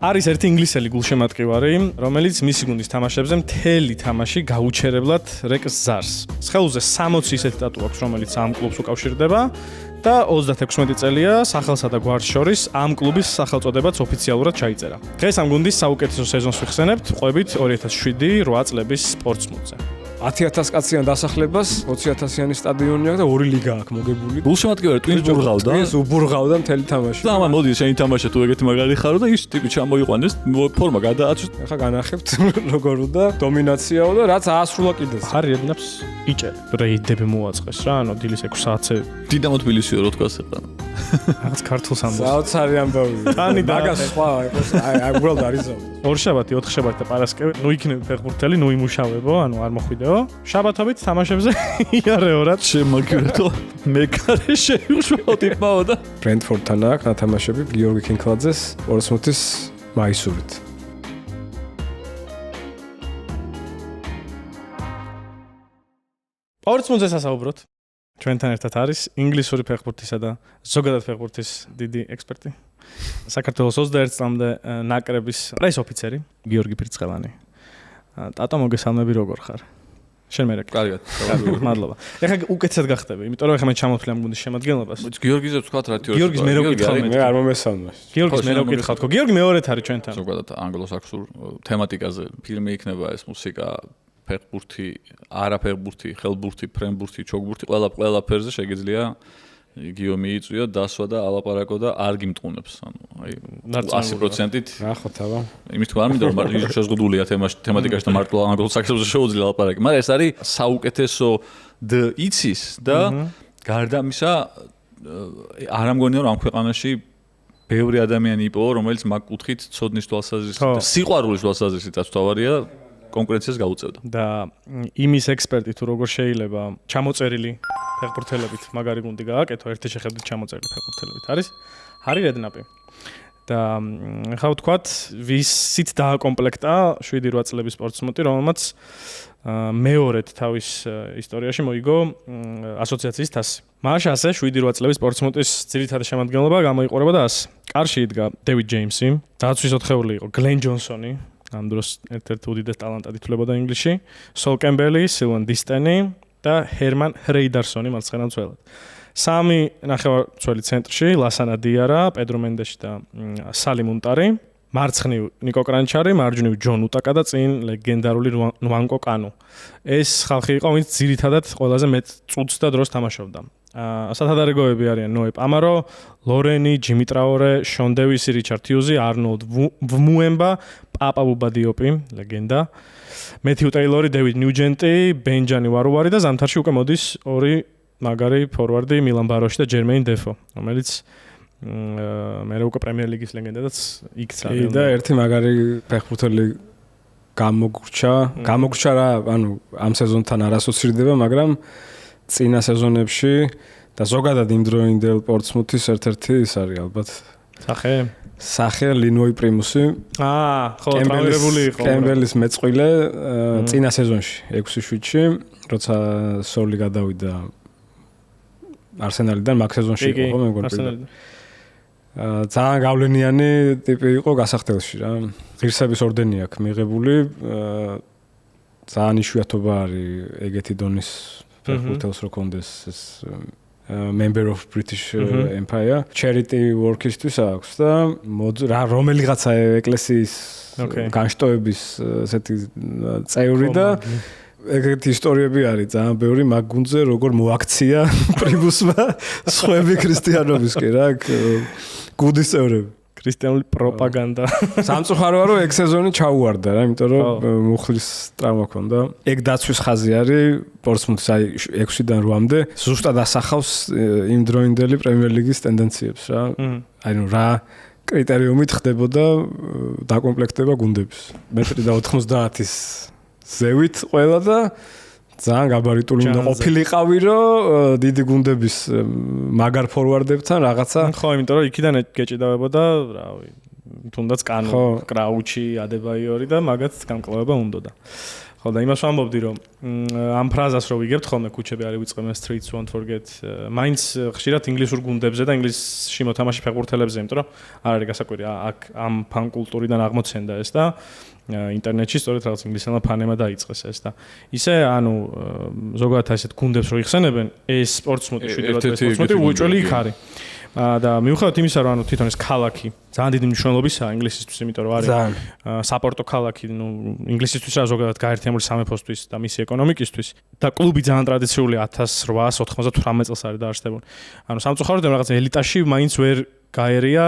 არის ერთი ინგლისელი გულშემატკივარი, რომელიც მისი გუნდის თამაშებზე მთელი თამაში გაუჩერებლად რეკს ზარს. სხეულზე 60 ისეთი ტატუ აქვს, რომელიც ამ კლუბს უკავშირდება და 36 წელია სახელსა და გვარს შორის ამ კლუბის სახელწოდებაც ოფიციალურად ჩაიწერა. დღეს ამ გუნდის საუკეთესო სეზონს ვიხსენებთ, ყვებით 2007-8 წლების სპორტსმუნზე. 10,000 კაციან დასახლებას, 20,000-იანი სტადიონი აქვს და 2 ლიგა აქვს მოგებული. გულშემატკივარი ტვინს ბურღავდა? ტვინს უბურღავდა მთელი თამაში. და ამან მოდი შენ თამაშე თუ ეგეთი მაგარი ხარო და ის ტიპი ჩამოიყვანეს, ფორმა გადააწვეს. ახლა განახებთ როგორ უნდა დომინაციაო და რაც აასრულა კიდეც. ხარი ედნებს იჭერ. რეიდები მოაწყეს რა, ანუ დილის 6 საათზე. დინამო თბილისიო რო თქვა საყარო. რაღაც ქართულს ამბობს. საოცარი ამბავი. ტანი და მაგას სხვა იყოს, აი უბრალოდ არიზავ. ორშაბათი, 4 შაბათი და პარასკევი, ნუ იქნება ფეხბურთელი, ნუ იმუშავებო, ანუ არ მოხვიდეო. შაბათობით თამაშებზე იარეო რა. შემაგირეთო მე კარე შეუშვა ტიპაო და ბრენტფორდთან აქვს ნათამაშები გიორგი კინკლაძეს პორტსმუთის მაისურით. პორტსმუთზე სასაუბროთ. ჩვენთან ერთად არის ინგლისური ფეხბურთისა და ზოგადად ფეხბურთის დიდი ექსპერტი. საქართველოს 21 წლამდე ნაკრების პრეს-ოფიცერი გიორგი ფირცხელანი. ტატო მოგესალმები, როგორ ხარ? შენ მე რეკ. კარგად. მადლობა. ეხლა უკეთესად გახდები, იმიტომ რომ ეხლა მე ჩამოთვლი ამ გუნდის შემადგენლობას. გიორგიზე ვთქვა რა თქო. გიორგის მე რო გითხავ მე. მე არ მომესალმა. გიორგის მე რო გითხავ თქო. გიორგი მეორედ არის ჩვენთან. ზოგადად ანგლო-საქსურ თემატიკაზე ფილმი იქნება ეს მუსიკა, ფეხბურთი, არაფეხბურთი, ხელბურთი, ფრენბურთი, ჩოგბურთი, ყველა ფერზე შეგიძლია გიომი იწვიო, დასვა და ალაპარაკო და არ გიმტყუნებს. ანუ აი 100%-ით. რა ხო თავა? იმის თქვა არ მინდა რომ შეზღუდულია თემატიკაში და მარტო ანგლო-საქსონზე შეუძლია ლაპარაკი. მაგრამ ეს არის საუკეთესო და იცის და გარდა ამისა არ ამგონია რომ ამ ქვეყანაში ბევრი ადამიანი იპოვო, რომელიც მაგ კუთხით ცოდნის თვალსაზრისით და სიყვარულის თვალსაზრისითაც თავარია კონკურენციას გაუწევდა. და იმის ექსპერტი თუ როგორ შეიძლება ჩამოწერილი ფეხბურთელებით მაგარი გუნდი გააკეთო, ერთი შეხედვით ჩამოწერილი ფეხბურთელებით არის ჰარი რედნაპი. და ახლა ვთქვათ, ვისით დააკომპლექტა 7-8 წლების სპორტსმუნტი, რომელმაც მეორედ თავის ისტორიაში მოიგო ასოციაციის თასი. მაშასე 7-8 წლების სპორტსმუნტის ძირითადი შემადგენლობა გამოიყურებოდა ასე. კარში იდგა დევიდ ჯეიმსი, დაცვის ოთხეული იყო გლენ ჯონსონი, ამ დროს ერთ-ერთი უდიდეს ტალანტად ითვლებოდა ინგლისში, სოლ კემბელი, სილვან დისტენი და ჰერმან ხრეიდარსონი მარცხენა მცველად. 3 ნახევარმცველი ცენტრში ლასანა დიარა, პედრო მენდეში და სალი მუნტარი, მარცხნივ ნიკო კრანჩარი, მარჯვნივ ჯონ უტაკა და წინ ლეგენდარული ნუანკო კანუ. ეს ხალხი იყო, ვინც ძირითადად ყველაზე მეტ წუთს და დროს თამაშობდა. სათადარიგოები არიან ნოე პამარო, ლორენი, ჯიმი ტრაორე, შონ დევისი, რიჩარდ ჰიუზი, არნოლდ ვმუემბა, პაპა ბუბა დიოპი, ლეგენდა, მეთიუ ტეილორი, დევიდ ნიუჯენტი, ბენჯანი ვარუარი და ზამთარში უკვე მოდის ორი მაგარი ფორვარდი მილან ბაროში და ჯერმეინ დეფო, რომელიც მე უკვე პრემიერ ლიგის ლეგენდადაც იქცა. და ერთი მაგარი ფეხბურთელი გამოგრჩა რა, ანუ ამ სეზონთან არ ასოცირდება, მაგრამ წინა სეზონებში და ზოგადად იმდროინდელ პორტსმუთის ერთ-ერთი ის არის ალბათ სახე ლინოი პრიმუსი. ხო, ტრაუმირებული იყო. კემბელის მეწყვილე წინა სეზონში 6-7-ში, როცა სოლი გადავიდა არსენალიდან, მაგ სეზონში იყო ხო მე მგონი. ძალიან გავლენიანი ტიპი იყო გასახდელში რა. ღირსების ორდენი აქვს მიღებული. ძალიან იშვიათობა არის ეგეთი დონის ფეხბურთელს რო კონდეს ეს member of British Empire charity work-ისთვის აქვს და რა რომელიღაცა ეკლესიის განშტოების ესეთი წევრი და ეგეთი ისტორიები არის ძალიან ბევრი მაგ გუნდზე როგორ მოაქცია პრიმუსმა სხვები ქრისტიანობისკენ რა გუნდის წევრები ქრისტიანული პროპაგანდა. სამწუხაროა რომ ეგ სეზონი ჩაუვარდა რა, იმიტომ რომ მუხლის ტრავმა ჰქონდა. ეგ დაცვის ხაზი არის პორტსმუთის აი 6-დან 8-მდე ზუსტად ასახავს იმ დროინდელი პრემიერ ლიგის ტენდენციებს რა. აი ნუ რა კრიტერიუმით ხდებოდა დაკომპლექტება გუნდების. 1.90-ის ზევით ყველა და ძალიან გაბარიტული უნდა ყოფილიყავი რომ დიდი გუნდების მაგარ ფორვარდებთან რაღაცა ხო იმიტომ რომ იქიდან გეჭიდავებოდა რავი თუნდაც კანო კრაუჩი ადებაიორი და მაგაც განკლავება უნდოდა ხო და იმას ვამბობდი რომ ამ ფრაზას რო ვიგებთ ხოლმე ქუჩები არის ვიწყებენ streets won't forget მაინც ხშირად ინგლისურ გუნდებზე და ინგლისში მოთამაშე ფეხბურთელებზე იმიტომ რომ არ არის გასაკვირი აქ ამ ფან კულტურიდან აღმოცენდა ეს და ინტერნეტში სწორედ რაღაც ინგლისელმა ფანემა დაიწყეს ეს და ისე ანუ ზოგადად ესეთ გუნდებს რო იხსენებენ ეს სპორტსმოდი უჭველი იქ არის და მიუხედავად იმისა რომ ანუ თვითონ ეს ქალაქი ძალიან დიდი მნიშვნელობისაა ინგლისისთვის იმიტომ რომ არის საპორტო ქალაქი ნუ ინგლისისთვის რა ზოგადად გაერთიანებული სამეფოსთვის და მისი ეკონომიკისთვის და კლუბი ძალიან ტრადიციული 1898 წელს არის დაარსებული ანუ სამწუხაროდ რაღაც ელიტაში მაინც ვერ გაერია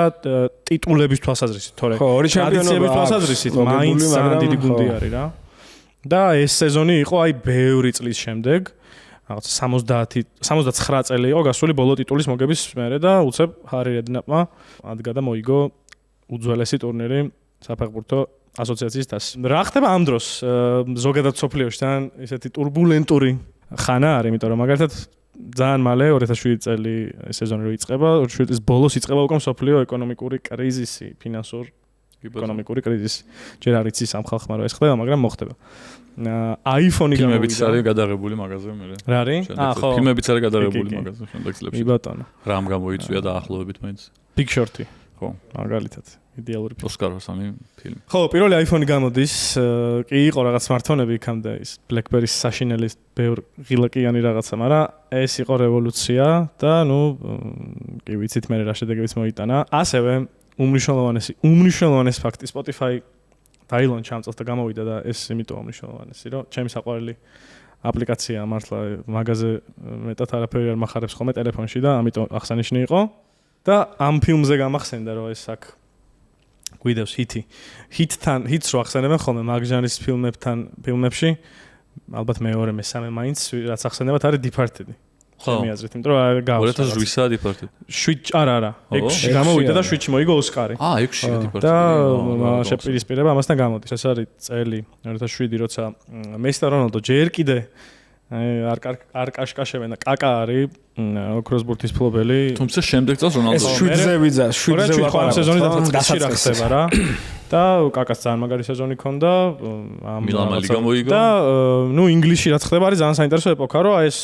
ტიტულების თვალსაზრისით თორე ტრადიციების თვალსაზრისით მაინც ძალიან დიდი გუნდი არის რა და ეს სეზონი იყო აი ბევრი წლის შემდეგ რაღაც 79 წელი იყო გასული ბოლო ტიტულის მოგების მერე და უცებ ჰარი რედნაპმა ადგა და მოიგო უძველესი ტურნირი საფეხბურთო ასოციაციის თასი. რა ხდება ამ დროს ზოგადად სოფლიოში თან ესეთი турბულენტური ხანა არის, იმიტომ რომ მაგალითად ძალიან მალე 2007 წელი სეზონი რო იწყება, 2007 წლის ბოლოს იწყება უკვე სოფლიო ეკონომიკური კრიზისი, ფინანსური ეკონომიკური კრიზისი. ჯერ არ იცის ამ ხალხმა რომ ეს ხდება, მაგრამ მოხდება. iPhone-ი გამოვიდა. ფილმებიც არის გადაღებული მაგაზე მე. რა არის? ხო. ფილმებიც არის გადაღებული მაგაზე შემდეგ წლებში. კი ბატონო. რამ გამოიწვია დაახლოებით მაინც. Big Short-ი. ხო, მაგალითად. იდეალური ოსკაროსანი ფილმი. ხო, პირველი iPhone-ი გამოდის, კი იყო რაღაც smartphone-ები იქამდე ის BlackBerry-ის საშინელი ბევრ ღილაკიანი რაღაცა, მაგრამ ეს იყო რევოლუცია და ნუ კი ვიცით მე რა შედეგებიც მოიტანა. ასევე უმნიშვნელოვანესი ფაქტი Spotify დაილონჩა ამ წელს და გამოვიდა და ეს იმიტომ უმნიშვნელოვანესი, რომ ჩემი საყვარელი აპლიკაცია მართლა მაგაზე მეტად არაფერი არ მახარებს ხოლმე ტელეფონში და ამიტომ აღსანიშნავი იყო და ამ ფილმზე გამახსენდა რომ ეს აქ გვიდევს ჰიტს რო ახსენებენ ხოლმე მაგ ჟანრის ფილმებში ალბათ მეორე მესამე მაინც რაც ახსენებათ არის Departed-ი. ჩემი აზრით, იმიტომ რომ გავს 2008-ია Departed. 7 არა 6-ში გამოვიდა და 7-ში მოიგო ოსკარი. 6-ში Departed. და შეპირისპირება ამასთან გამოდის. ეს არის წელი 2007 როცა მესი და რონალდო ჯერ კიდე არ კაშკაშებენ და კაკა არის ოქროს ბურთის ფლობელი. თუმცა შემდეგ წელს რონალდო 7-ზე ვიძა, 7-ზე ვაყარ სეზონი დასაწყისში რა ხდება რა. და კაკას ძალიან მაგარი სეზონი ქონდა ამ მილანა ლიგა მოიგო და ნუ ინგლისში რაც ხდება არის ძალიან საინტერესო ეპოქა რომ ეს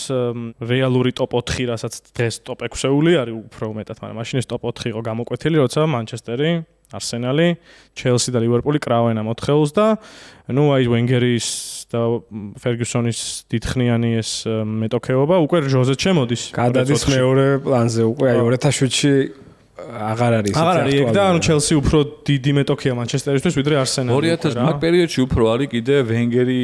რეალური ტოპ 4 რასაც დღეს ტოპ 6-ეული არის უფრო მეტად მაგრამ მაშინ ეს ტოპ 4 იყო გამოკვეთილი როცა მანჩესტერი არსენალი ჩელსი და ლივერპული კრავენ ამ 4-ს და ნუ აი ვენგერის და ფერგიუსონის დიდხნიანი ეს მეტოქეობა უკვე ჟოზე ჩემოდის გადადის მეორე პლანზე უკვე აი 2007-ში აღარ არის აქტუალური. და ანუ ჩელსი უფრო დიდი მეტოქია მანჩესტერისთვის ვიდრე არსენალი. 2000 მაგ პერიოდში უფრო არის კიდე ვენგერი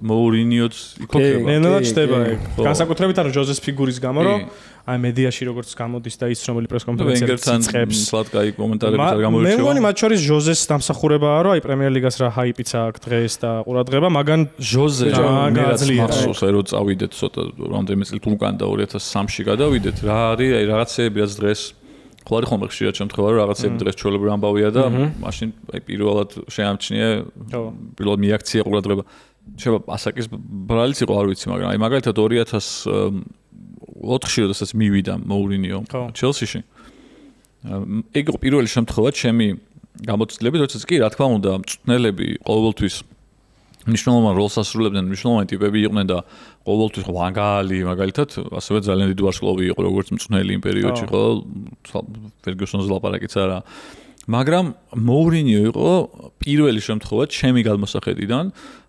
მოურინიოც იქოქება. ნელა ჩდება ეგ. განსაკუთრებით ანუ ჟოზეს ფიგურის გამო რომ აი მედიაში როგორც გამოდის და ის რომელი პრესკონფერენციებში წებს სლად კაი კომენტარებიც არ გამოირჩევა. მე მგონი მათ შორის ჟოზეს დამსახურებაა რომ აი პრემიერ ლიგას რა ჰაიპიც აქვს დღეს და ყურადღება მაგან ჟოზე მახსოვს რომ წავიდეთ ცოტა რამდენიმე წელი უკან და 2003-ში გადავიდეთ რა არის აი რაღაცეები რაც დღეს ხო არის ხომ ხშირად შემთხვევა რომ რაღაცები დღეს ჩვეულებრივ ამბავია და მაშინ აი პირველად შეამჩნიე პირველად მიაქცია ყურადღება შეიძლება ასაკის ბრალიც იყო არ ვიცი მაგრამ აი მაგალითად 2004-ში როდესაც მივიდა მოურინიო ჩელსიში ეგ იყო პირველი შემთხვევა ჩემი გამოცდილებით როდესაც კი რა თქმა უნდა მწვრთნელები ყოველთვის მნიშვნელოვან როლს ასრულებდნენ მნიშვნელოვანი ტიპები იყვნენ და ყოველთვის ვანგალი მაგალითად ასევე ძალიან დიდი ვარსკვლავი იყო როგორც მწვრთნელი იმ პერიოდში ხო ფერგიუსონს ლაპარაკიც არა მაგრამ მოურინიო იყო პირველი შემთხვევა ჩემი გადმოსახედიდან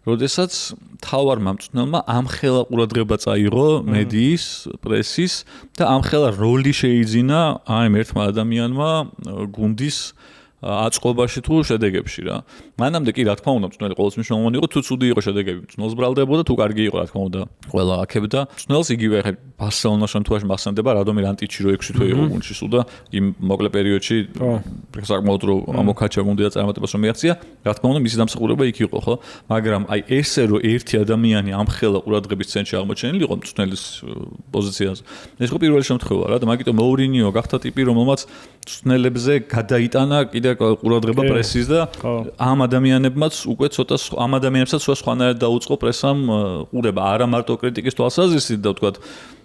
როდესაც თავარმა მწვრთნელმა ამხელა ყურადღება წაიღო მედიის პრესის და ამხელა როლი შეიძინა აი ერთმა ადამიანმა გუნდის აწყობაში თუ შედეგებში რა. მანამდე კი რა თქმა უნდა მწვრთნელი ყოველთვის მნიშვნელოვანი იყო თუ ცუდი იყო შედეგები მწვრთნელს ბრალდებოდა თუ კარგი იყო რა თქმა უნდა ყველა აქებდა. მწვრთნელს იგივე ხე ბარსელონას შემთხვევაში მახსენდება რადომი რანტიჩი რო 6 თვე იყო გუნდში სულ და იმ მოკლე პერიოდში საკმაოდ რო ამოქაჩა გუნდი და წარმატებას რომ მიაღწია რა თქმა უნდა მისი დამსახურება იქ იყო ხო მაგრამ აი ესე რომ ერთი ადამიანი ამხელა ყურადღების ცენტრში აღმოჩენილი იყო მწვრთნელის პოზიციაზე ეს იყო პირველი შემთხვევა რა და მაგიტომ მოურინიო გახდა ტიპი რომელმაც მწვრთნელებზე გადაიტანა კიდე ყურადღება პრესის და ამ ადამიანებმაც უკვე ცოტა ამ ადამიანებსაც სხვანაირად დაუწყო პრესამ ყურება არა მარტო კრიტიკის თვალსაზრისით და ვთქვათ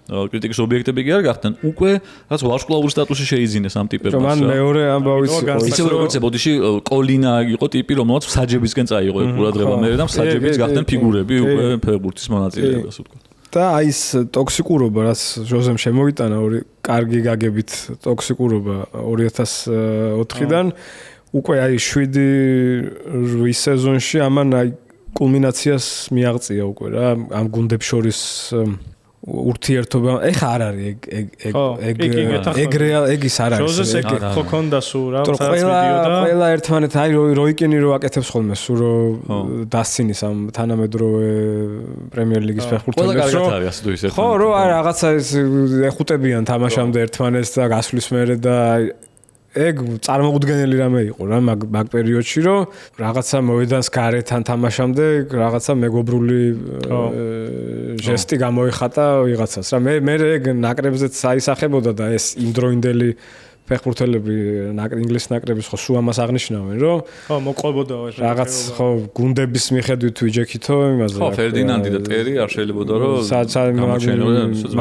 კრიტიკის ობიექტები კი არ გახდნენ, უკვე რაც ვარსკვლავური სტატუსი შეიძინეს ამ ტიპებმა. მან მეორე ამბავიც ისე როგორც ბოდიში კოლინა იყო ტიპი, რომელსაც მსაჯებისკენ წაიღო ყურადღება მე და მსაჯებიც გახდნენ ფიგურები უკვე ფეხბურთის მონაწილეები, ასე ვთქვათ. და აი ეს ტოქსიკურობა, რაც ჟოზემ შემოიტანა ორი კარგი გაგებით ტოქსიკურობა 2004-დან, უკვე აი 7-8 სეზონში ამან აი კულმინაციას მიაღწია უკვე რა, ამ გუნდებს შორის ურთიერთობა. ეხა არ არის ეგ ის არ არის. ჟოზეს ეგ ხო ქონდა სულ რა, სადაც მიდიოდა. ყველა ერთმანეთ აი როიკინი რო აკეთებს ხოლმე, სულ რო დასცინის ამ თანამედროვე პრემიერ ლიგის ფეხბურთელებს. ყველა კარგად არის ასე თუ ისე. ხო, რო აი რაღაცა ეხუტებიან თამაშამდე ერთმანეთს და გასვლის მერე და ეგ წარმოუდგენელი რამე იყო რა მაგ პერიოდში რომ რაღაცა მოედანს გარეთთან თამაშამდე რაღაცა მეგობრული ჟესტი გამოიხატა ვიღაცას რა მე ეგ ნაკრებზეც აისახებოდა და ეს იმდროინდელი ფეხბურთელები ინგლისის ნაკრების ხო სულ ამას აღნიშნავენ რომ ხო მოყვებოდა ეს რაღაც ხო გუნდების მიხედვით ვიჯექითო იმაზე ხო ფერდინანდი და ტერი არ შეიძლება რომ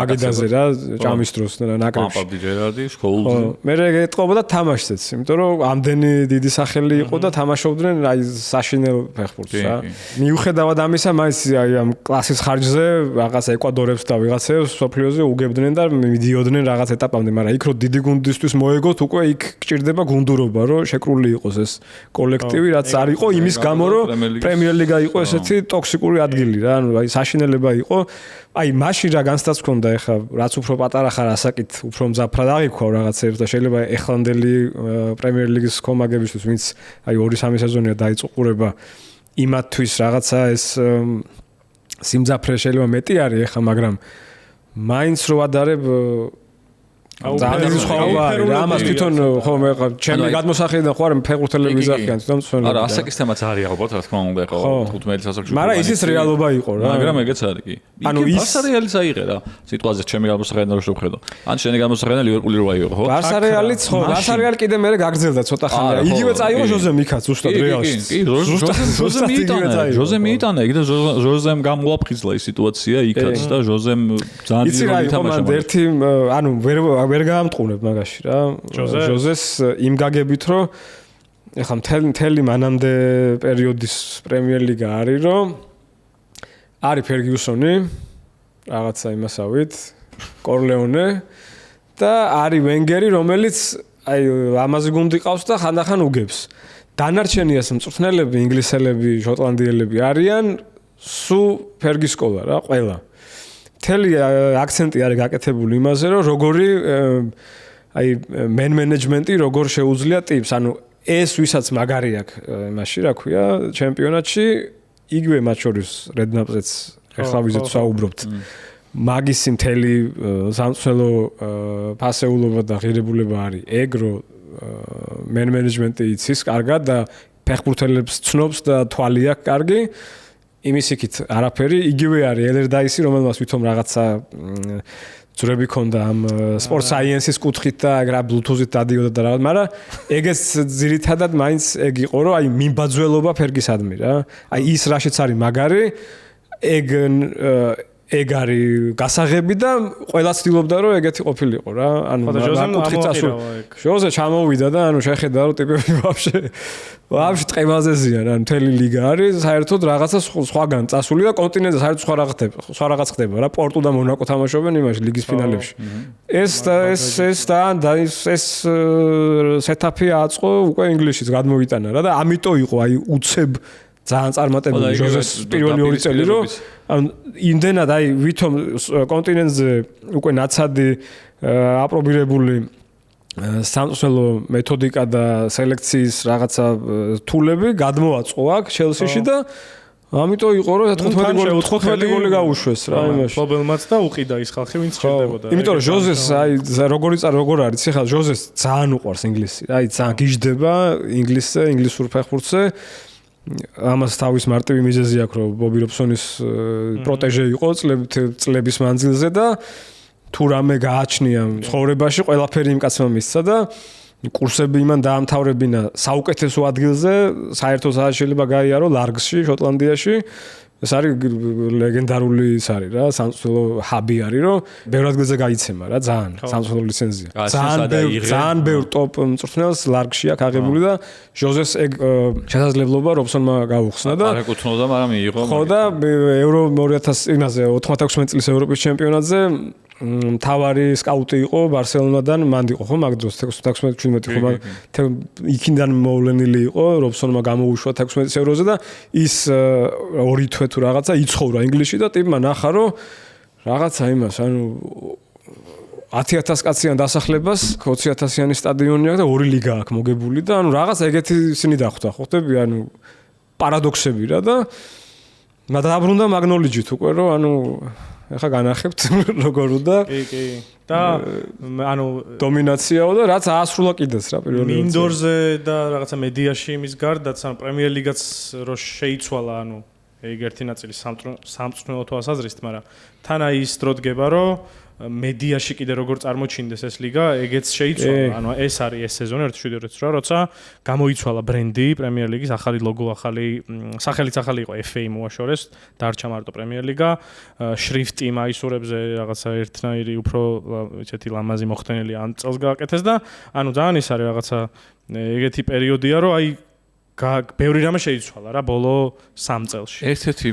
მაგიდაზე რა ჭამის დროს ნაკრებში პაპდი ჯერარდი სკოულზე მე ეთყობოდა თამაშზეც იმიტომ რომ ამდენი დიდი სახელი იყო და თამაშობდნენ აი საშინელ ფეხბურთს რა მიუხედავად ამისა მაინც აი ამ კლასის ხარჯზე რაღაც ეკვადორებს და ვიღაცებს სოფლიოზე უგებდნენ და მიდიოდნენ რაღაც ეტაპამდე მაგრამ იქ რო დიდი გუნდისთვის მოეგოთ უკვე იქ გჭირდება გუნდურობა რომ შეკრული იყოს ეს კოლექტივი რაც არ იყო იმის გამო რომ პრემიერ ლიგა იყო ესეთი ტოქსიკური ადგილი რა ანუ აი საშინელება იყო აი მაშინ რა განცდაც ქონდა ეხა რაც უფრო პატარა ხარ ასაკით უფრო მძაფრად აღიქვა რაღაცებს და შეიძლება ეხლანდელი პრემიერ ლიგის კომაგებისთვის ვინც აი 2-3 სეზონია დაიწყო ყურება იმათთვის რაღაცა ეს სიმძაფრე შეიძლება მეტი არის ეხა მაგრამ მაინც რო ადარებ ძალიან სხვაობა არის რა ამას თვითონ ხო მე ჩემი გადმოსახედიდან ხო არ ფეხბურთელები ზახიან თვითონ სწორედ არა ასაკის თემაც არის ალბათ რა თქმა უნდა ხო 15 სასახლეში მაგრამ ისიც რეალობა იყო რა მაგრამ ეგეც არის კი ანუ ის ბარსა რეალის აიღე რა სიტუაციაზე ჩემი გადმოსახედიდან რო შევხედო ან შენი გადმოსახედიდან ლივერპული რო აიღო ხო ბარსა რეალიც ხო ბარსა რეალი კიდე მე გაგრძელდა ცოტა ხანია იგივე წაიღო ჟოზე მიქაც უბრალოდ რეალში კი ჟოზე მიიტანა იქ და ჟოზემ გამოვაფხიზლა ის სიტუაცია იქაც და ჟოზემ ძალიან დიდი როლი თამაშობდა ერთი ანუ ვერ გაამტყუნებ მაგაში რა ჟოზეს იმ გაგებით რომ ეხლა მთელი მანამდე პერიოდის პრემიერ ლიგა არის რომ არის ფერგიუსონი რაღაცა იმასავით კორლეონე და არის ვენგერი რომელიც აი ამაზე გუნდი ყავს და ხანდახან უგებს დანარჩენი ეს მწვრთნელები ინგლისელები შოტლანდიელები არიან სუ ფერგის სკოლა რა ყველა თელი აქცენტი არის გაკეთებული იმაზე, რომ როგორი აი მენეჯმენტი როგორ შეუძლია ტიპს, ანუ ეს ვისაც მაგარი აქვს იმაში, რა ქვია, ჩემპიონატში, იგივე მათ შორის რედნაპზეც ახლა ვიზეთ საუბრობთ. მაგისი მთელი სამწვრთნელო ფასეულობა და ღირებულება არის ეგრო მენეჯმენტი იცის კარგად და ფეხბურთელებს ცნობს და თვალი აქვს კარგი. იმის იქით არაფერი იგივე არის ელერდაისი რომელმაც ვითომ რაღაცა ძრები ქონდა ამ სპორტ საიენსის კუთხით და რა ბლუთუზით დადიოდა და რაღაც მაგრამ ეგეც ძირითადად მაინც ეგ იყო რომ აი მიმბაძველობა ფერგისადმი რა აი ის რაშიც არის მაგარი ეგ არის გასაღები და ყველა ცდილობდა რომ ეგეთი ყოფილიყო რა ანუ კუთხით წასული ჟოზე ჩამოვიდა და ანუ შეხედა რომ ტიპები ვაფშე ტყემაზეზია რა მთელი ლიგა არის საერთოდ რაღაცა სხვაგან წასული და კონტინენტზე საერთოდ სხვა რაღაც ხდება რა პორტუ და მონაკო თამაშობენ იმაში ლიგის ფინალებში ეს სეტაპი აწყო უკვე ინგლისშიც გადმოვიტანა რა და ამიტომ იყო აი უცებ ძალიან წარმატებული ჟოზეს პირველი 2 წელი რომ ანუ იმდენად აი ვითომ კონტინენტზე უკვე ნაცადი აპრობირებული სამწვრთნელო მეთოდიკა და სელექციის რაღაცა თულები გადმოაწყო აქ ჩელსიში და ამიტომ იყო რომ 15 გოლი გაუშვეს რა იმაში პრობლემაც და უყიდა ის ხალხი ვინც ჭირდებოდა იმიტომ რომ ჟოზეს აი როგორ არის ახლა ჟოზეს ძალიან უყვარს ინგლისი აი ძალიან გიждდება ინგლისზე ინგლისურ ფეხბურთზე ამას თავის მარტივი მიზეზი აქვს რომ ბობი რობსონის პროტეჟე იყო წლების მანძილზე და თუ რამე გააჩნია ცხოვრებაში ყველაფერი იმ კაცმა მისცა და კურსები იმან დაამთავრებინა საუკეთესო ადგილზე საერთოდ შეიძლება გაიარო ლარგსში შოტლანდიაში ეს არის ლეგენდარული ის არის რა, სამწვრთნელო ჰაბი არის, რომ ბევრ ადგილზე გაიცემა რა, ძალიან სამწვრთნელო ლიცენზია. ძალიან ბევრ ტოპ მწვრთნელს ლარგში აქვს აღებული და ჟოზეს ეგ შესაძლებლობა რობსონმა გაუხსნა და არ ეკუთვნოდა, მაგრამ მიიღო. ხო და ევრო 2000-ზე 96 წლის ევროპის ჩემპიონატზე მთავარი სკაუტი იყო ბარსელონადან, მანდ იყო ხო მაგ დროს 16-17 ხო იქიდან მოვლენილი იყო, რობსონმა გამოუშვა 16 ევროზე და ის ორი თვე თუ რაღაცა იცხოვრა ინგლისში და ტიპმა ნახა რომ რაღაცა იმას, ანუ 10000 კაციან დასახლებას 20000-იანი სტადიონი აქვს და ორი ლიგა აქვს მოგებული და ანუ რაღაცა ეგეთი ისინი დახვდა, ხო ხტები, ანუ პარადოქსები რა და დაბრუნდა მაგნოლიჯით უკვე რომ ანუ ეხა განახებთ როგორ უნდა კი და ანუ დომინაციაო და რაც აასრულა კიდეც რა პირველი მინდორზე და რაღაცა მედიაში იმის გარდაც ანუ პრემიერ ლიგაც რო შეიცვალა ანუ ეგ ერთი ნაწილი სამწვრთნელო თვალსაზრისით, მაგრამ თან აი ის დრო დგება რომ მედიაში კიდე როგორ წარმოჩინდეს ეს ლიგა, ეგეც შეიცვალა. ანუ ეს არის ეს სეზონი 1-7-2 რა, როცა გამოიცვალა ბრენდი პრემიერ ლიგის, ახალი ლოგო, ახალი სახელიც ახალი იყო FA მოაშორეს, დარჩა მარტო პრემიერ ლიგა, შრიფტი მაისურებზე რაღაცა ერთნაირი უფრო ისეთი ლამაზი მოხდენილი ამ წელს გააკეთეს და ანუ ძალიან ის არის რაღაცა ეგეთი პერიოდია, რომ აი ბევრი რამე შეიცვალა რა ბოლო 3 წელში. ერთ-ერთი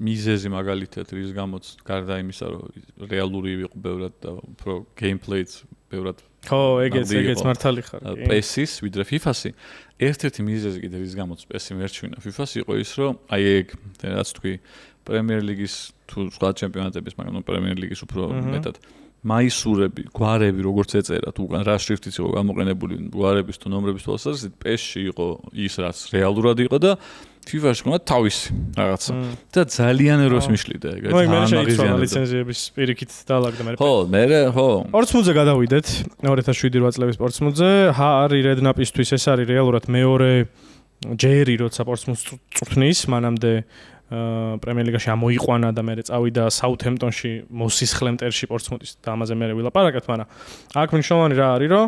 მიზეზი მაგალითად რის გამოც გარდა იმისა რომ რეალური იყო ბევრად და უფრო გეიმპლეიც ბევრად ხო ეგეც მართალი ხარ. PES-ის ვიდრე FIFA-სი ერთ-ერთი მიზეზი კიდე რის გამოც PES-ი მერჩვინა FIFA-ს იყო ის რომ აი ეგ რაც თქვი პრემიერ ლიგის თუ სხვა ჩემპიონატების მაგრამ პრემიერ ლიგის უფრო მეტად მაისურები, გვარები როგორც ეწერათ, უკან რა შრიფტიც იყო გამოყენებული, გვარების თუ ნომრების თვალსაზრისით, PES-ში იყო ის რაც რეალურად იყო და FIFA-ში ყოლა თავისი რაღაცა. და ძალიან ეროს მიშლიდა ეგ. ნუ მე შეიცვალა ლიცენზიების პირიქით დაალაგდა მე. ხო, ხო. სპორტსმუდზე გადავიდეთ 2007-8 წლების სპორტსმუდზე. არის რედნაპისთვის ეს არის რეალურად მეორე ჯერი როცა სპორტსმუდს წვრთნის, მანამდე პრემიერ ლიგაში ამოიყვანა და მე წავიდა საუთჰემპტონში მოსისხლე მტერში პორტსმუთის და ამაზე მე ვილაპარაკეთ, მაგრამ აქ მნიშვნელოვანი რა არის, რომ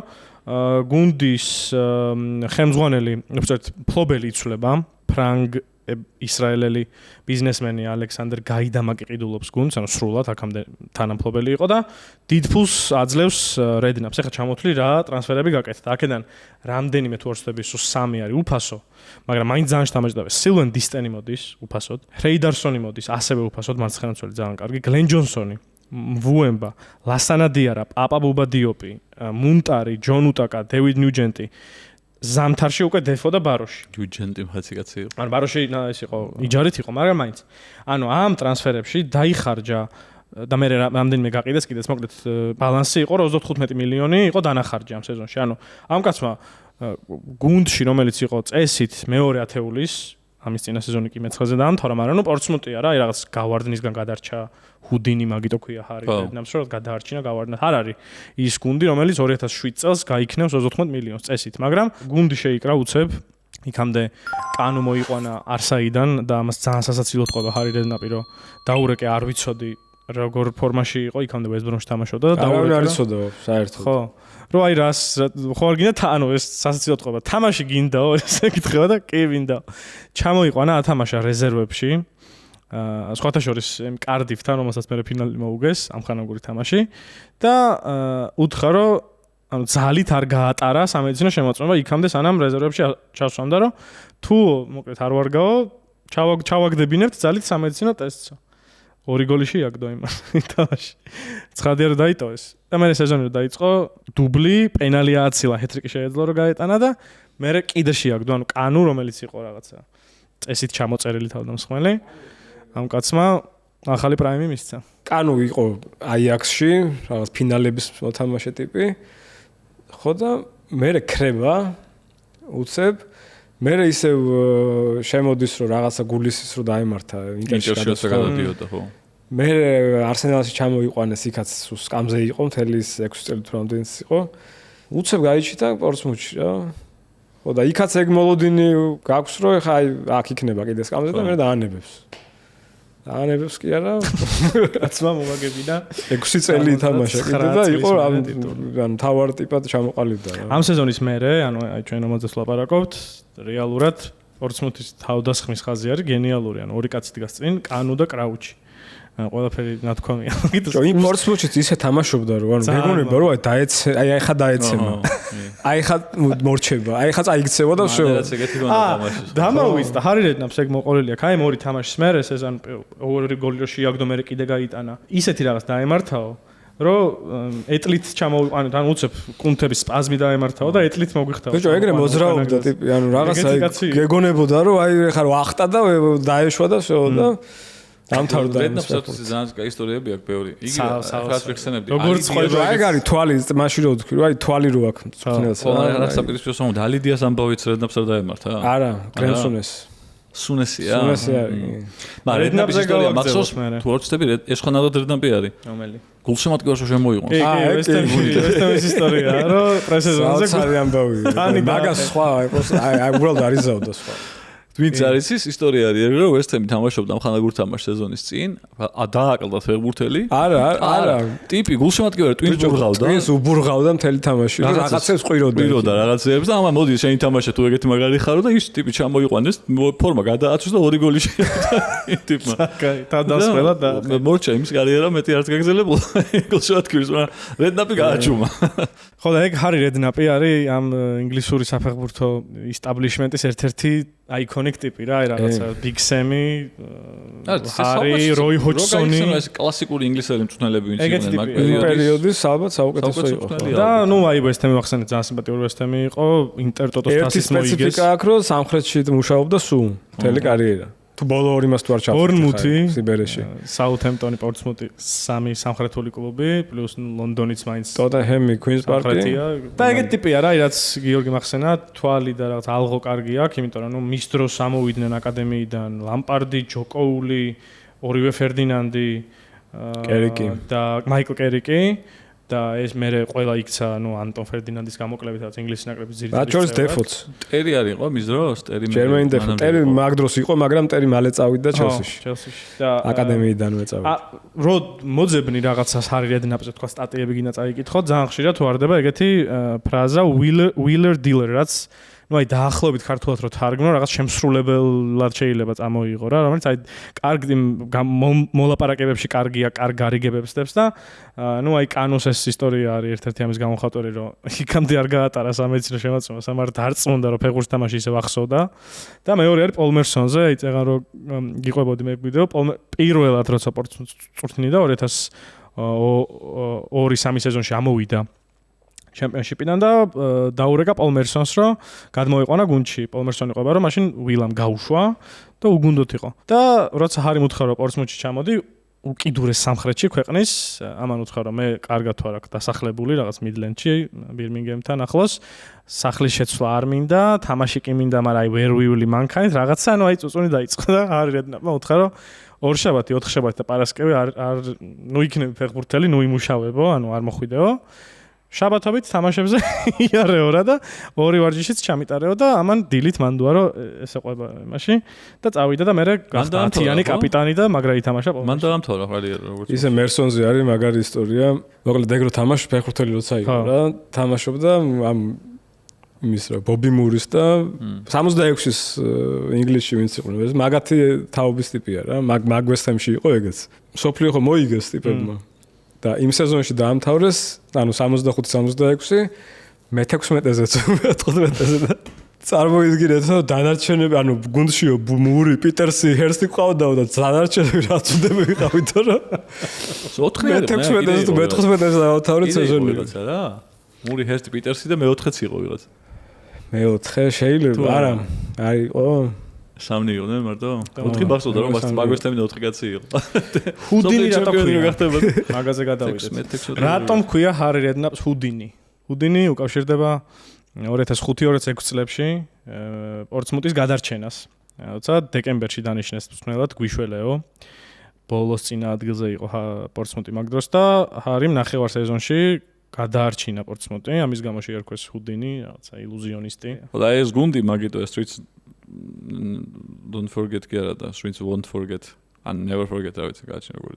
გუნდის ხელმძღვანელი, უბრალოდ ფლობელი იცვლება, ფრანგ ისრაელელი ბიზნესმენი ალექსანდრ გაიდამაკი ყიდულობს გუნდს, ანუ სრულად აქამდე თანამფლობელი იყო და დიდ ფულს აძლევს რედნაპს. ეხლა ჩამოთვლი რა ტრანსფერები გაკეთდა. აქედან რამდენიმე თუ არ ვცდები, სულ 3 არის უფასო, მაგრამ მაინც ძალიან შთამაჯდავე. სილვენ დისტენი მოდის უფასოდ, რეიდარსონი მოდის ასევე უფასოდ, მარცხენაცვალი ძალიან კარგი, გლენ ჯონსონი, ვუემბა, ლასანა დიარა, პაპა ბუბა დიოპი, მუნტარი, ჯონ უტაკა, დევიდ ნიუჯენტი ზამთარში უკვე დეფო და ბაროში. ნიუჯენტი ხაცი კაცი იყო. ანუ ბაროში ეს იყო, იჯარით იყო, მაგრამ მაინც. ანუ ამ ტრანსფერებში დაიხარჯა და მე რამდენიმე გაყიდეს კიდეც მოკლედ ბალანსი იყო 35 მილიონი იყო დანახარჯი ამ სეზონში. ანუ ამ კაცმა გუნდში რომელიც იყო წესით მეორე ათეულის ამის წინა სეზონი კი მე-9-ზე დაამთავრა, მაგრამ ნუ პორტსმუთია რა, რაღაც გავარდნისგან გადარჩა ჰუდინი მაგიტო ქვია ჰარი რედნაპს რომ გადაარჩინა გავარდნა. არ არის ის გუნდი რომელიც 2007 წელს გაიქნევს 30 მილიონს წესით, მაგრამ გუნდი შეიკრა უცებ იქამდე კანუ მოიყვანა არსაიდან და ამას ძალიან სასაცილოდ ყვება ჰარი რედნაპი რომ დაურეკე არ ვიცოდი როგორ ფორმაში იყო იქამდე ვესტ ბრომში თამაშობდა და დაურეკე არ იცოდა საერთოდ. ხო რო აი რას ხო არ გინდა ანუ ეს სასაცილოდ ყვება თამაში გინდაო ესე კითხება და კი ვინდა ჩამოიყვანა ათამაშა რეზერვებში სხვათა შორის კარდიფთან რომელსაც მე ფინალი მოუგეს ამხანაგური თამაში და უთხრა რომ ანუ ძალით არ გაატარა სამედიცინო შემოწმება იქამდე სანამ რეზერვებში ჩასვამდა რომ თუ მოკლედ არ ვარგაო ჩავაგდებინებთ ძალით სამედიცინო ტესტსო. 2 გოლი შეაგდო იმას თამაში. ცხადია რომ დაიტოვეს. და მე სეზონი რომ დაიწყო, დუბლი, პენალი ააცილა, ჰეტრიკი შეეძლო რომ გაეტანა და მე კიდე შეაგდო, ანუ კანუ რომელიც იყო რაღაცა წესით ჩამოწერილი თავდამსხმელი. ამ კაცმა ახალი პრაიმი მისცა. კანუ იყო აიაქსში, რაღაც ფინალების მოთამაშე ტიპი. ხო და მე ქრება უცებ მე ისევ შემოდის რომ რაღაცა გულისის რო დაემართა ინტერში გადადიოდა ხო. მე არსენალში ჩამოიყვანეს იქაც სკამზე იყო მთელი 6 წელი თუ რამდენიც იყო. უცებ გაიჩიტა პორტსმუთში რა. ხო და იქაც ეგ მოლოდინი გაქვს რომ ეხა აი აქ იქნება კიდე სკამზე და მე დაანებებს. დაანებებს კი არა. კაცმა მოვაგებინა 6 წელი ითამაშა კიდე და იყო ან თავარ ტიპად ჩამოყალიბდა რა. ამ სეზონის მერე, ანუ აი ჩვენ რომელზეც ვლაპარაკობთ, რეალურად პორცმუთის თავდასხმის ხაზი არის გენიალური, ანუ ორი კაცი დგას წინ, კანუ და კრაუჩი. ყველაფერი ნათქვამია. იმ პორცმუთშიც ისე თამაშობდა რომ ანუ მეგონება რომ აი ხა დაეცემა. აი ხა მორჩება, აი ხა წაიქცევა და всё. რაც ეგეთი გონდა თამაშის. დამოვიდა, ჰარი რედნაპს ეგ მოყოლილი აქვს. აი ამ ორი თამაშის მერე ეს ან ორი გოლი რო შეაგდო მერე კიდე გაიტანა. ისეთი რაღაც დაემართაო, რომ ეტლით ჩამოვიყვანეთ, ანუ უცებ კუნთების სპაზმი დაემართაო და ეტლით მოგვიხტაო. ბიჭო, ეგრე მოძრაობდა ტიპი, ანუ რაღაც აი გეგონებოდა რომ აი ხა რო ახტა და დაეშვა და всё და დამთავრდა. რედნაპს ძალიან კაი ისტორიები აქვს ბევრი. იგი ხას ვიხსენებდი. როგორც ყველა ეგ არის თვალი, მაშინ რო ვთქვი, რომ აი თვალი რო აქვს მწვრთნელს. რა საპირისპიროს ამ დალიდიას ამბავიც რედნაპს არ დაემართა? არა, გრენსუნეს. სუნესია. სუნესი არის. მაგრამ რედნაპის ისტორია მახსოვს თუ არ ვწდები ეს ხანადად რედნაპი არის. რომელი? გულშემატკივარში შემოიყვანს. ეს ისტორია, რომ პრესეზონზე ძალიან ამბავი. მაგას სხვა აი უბრალოდ არის ზავდა სხვა. ვინც არის ის ისტორია არის რომ ვესტჰემი თამაშობდა ხანაგურ თამაშ სეზონის წინ დააკლდა ფეხბურთელი არა ტიპი გულშემატკივარი ტვინს ბურღავდა ტვინს უბურღავდა მთელი თამაში რაღაცებს ყვიროდა რაღაცებს და ამა მოდი შენ თამაშე თუ ეგეთი მაგარი ხარო და ის ტიპი ჩამოიყვანეს ფორმა გადააწვის და 2 გოლი შეიტანა ტიპმა კაი თადასხმელა და მორჩა იმის კარიერა მეტი არც გაგზელებულა გულშემატკივის მაგრამ რედნაპი გააჩუმა ხო და ეგ ჰარი რედნაპი არის ამ ინგლისური საფეხბურთო ისტაბლიშმენტის ერთ-ერთი აიკონიკ ტიპი რა, რაღაცა ბიგ სემი, ჰარი, როი ჰოჯსონი. ეს კლასიკური ინგლისელი მწვრთნელები ვინც იყვნენ მაგ პერიოდის ალბათ საუკეთესო იყო. და ნუ აი ვესტჰემი ვახსენეთ, ძალიან სიმპათიური ვესტჰემი იყო, ინტერტოტოს თასის მოიგეს. ერთი სპეციფიკა აქვს, რომ სამხრეთში მუშაობდა სულ მთელი კარიერა. თუ ბოლო ორი მას თუ არ ჩავხდა. ბორნმუთი, სიბერეში. საუთჰემპტონი, პორტსმუთი, სამი სამხრეთული კლუბი, პლუს ლონდონიც მაინც. ტოტენჰემი, კუინს პარკი. და ეგეთი ტიპია რა, რაც გიორგი მახსენა, თვალი და რაღაც ალღო კარგი აქვს, იმიტომ რომ ნუ მის დროს ამოვიდნენ აკადემიიდან ლამპარდი, ჯოკოული, ორივე ფერდინანდი, კერიკი და მაიკლ კერიკი. და ეს მერე ყველა იქცა, ნუ ანტონ ფერდინანდის გამოკლებით, რაც ინგლისის ნაკრების ძირითადი. რაც შორის დეფოც. ტერი არის იყო მის დროს, ტერი ჯერმეინ დეფო. ტერი მაგ დროს იყო, მაგრამ ტერი მალე წავიდა ჩელსიში. ჩელსიში. და აკადემიიდანვე წავიდა. რო მოძებნი რაღაცას ჰარი რედნაპზე თქვა სტატიები გინდა წაიკითხო, ძალიან ხშირად თუ არდება ეგეთი ფრაზა wheeler dealer, რაც ну აი დაახლოებით ქართულად რო თარგმნო რაღაც შემსრულებლად შეიძლება წამოიღო რა რომელიც აი კარგ მოლაპარაკებებში კარგია კარგ გარიგებებს დებს და ну აი კანოს ეს ისტორია არის ერთ-ერთი ამის გამოხატვარი რომ იქამდე არ გაატარა სამედიცინო შემოწმება სამართ არ წმუნდა რომ ფეხბურთის თამაში ისე ვახსოვდა და მეორე არის პოლ მერსონზე აი წეგან რომ გიყვებოდი მე ვიდეო პირველად როცა წვრთნიდა 2002-3 სეზონში ამოვიდა ჩემპიონშიპიდან და დაურეკა პოლ მერსონს რომ გადმოიყვანა გუნდში. პოლ მერსონი ყვება რომ მაშინ ვილამ გაუშვა და უგუნდოთ იყო. და როცა ჰარი მუთხა რომ პორტსმუთში ჩამოდი, უკიდურეს სამხრეთში ქვეყნის, ამან უთხრა რომ მე კარგად ვარ აქ დასახლებული რაღაც მიდლენდში, ბირმინგემთან ახლოს, სახლის შეცვლა არ მინდა, თამაში კი მინდა, მაგრამ აი ვერ ვივლი მანქანით, რაღაცა, ანუ აი წუწუნი დაიწყო და ჰარი რედნაპმა უთხრა რომ ორშაბათი, ოთხშაბათი და პარასკევი არ ნუ იქნები ფეხბურთელი, ნუ იმუშავებო, ანუ არ მოხვიდეო. შაბათობით თამაშებზე იარეო რა და ორი ვარჯიშიც ჩამიტარეო და ამან დილით მანდუა რომ ესე ყვება იმაში და წავიდა და მე გახდა 10-იანი კაპიტანი და მაგრა ითამაშა მან დაამთავრა კარიერა როგორც ისე მერსონზე არის მაგარი ისტორია მოკლედ ეგრო თამაში ფეხბურთელი როცა იყო რა თამაშობდა ამ იმის რა ბობი მურის და 66-ის ინგლისში ვინც იყო ეს მაგათი თაობის ტიპია რა მაგ ვესტჰემში იყო ეგეც სოფლიო ხო მოიგეს ტიპებმა და იმ სეზონში დაამთავრეს, ანუ 65-66, მე-16-ზე, 15-ზე და წარმოიდგინეთ, რომ დანარჩენები, ანუ გუნდშიო მური, პიტერსი, ჰერსტი ყავდაო და დანარჩენები რაც უნდა ვიყავით რა. 16-ზე თუ მე-15-ზე დაამთავრეთ სეზონი რა. მური, ჰერსტი, პიტერსი და მე-4-იც იყო ვიღაც. მე-4 შეიძლება, არა. აიყო სამნი იყვნენ მარტო? 4 ბახსოვდა რომ მაგვესთემი 4 კაცი იყო. ჰუდინი რატო ქვია? მაგაზე გადავიდეთ. რატომ ქვია ჰარი რედნაპს ჰუდინი? ჰუდინი უკავშირდება 2005-2006 წლებში პორტსმუთის გადარჩენას. როცა დეკემბერში დანიშნეს მწვრთნელად გვიშველეო. ბოლოს წინა ადგილზე იყო პორტსმუთი მაგ დროს და ჰარიმ ნახევარ სეზონში გადაარჩინა პორტსმუთი. ამის გამო შეარქვეს ჰუდინი, რაღაცა ილუზიონისტი. და ეს გუნდი მაგიტო ეს streets don't forget კი არა და streets won't forget. ან never forget რა ვიცი გააჩნია როგორ.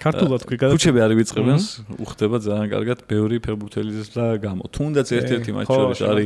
ქართულად თქვი გადაწყვეტ. ქუჩები არ ვიწყებენ, უხდება ძალიან კარგად ბევრი ფეხბურთელის და გამო. თუნდაც ერთ-ერთი მატჩი შორის არის.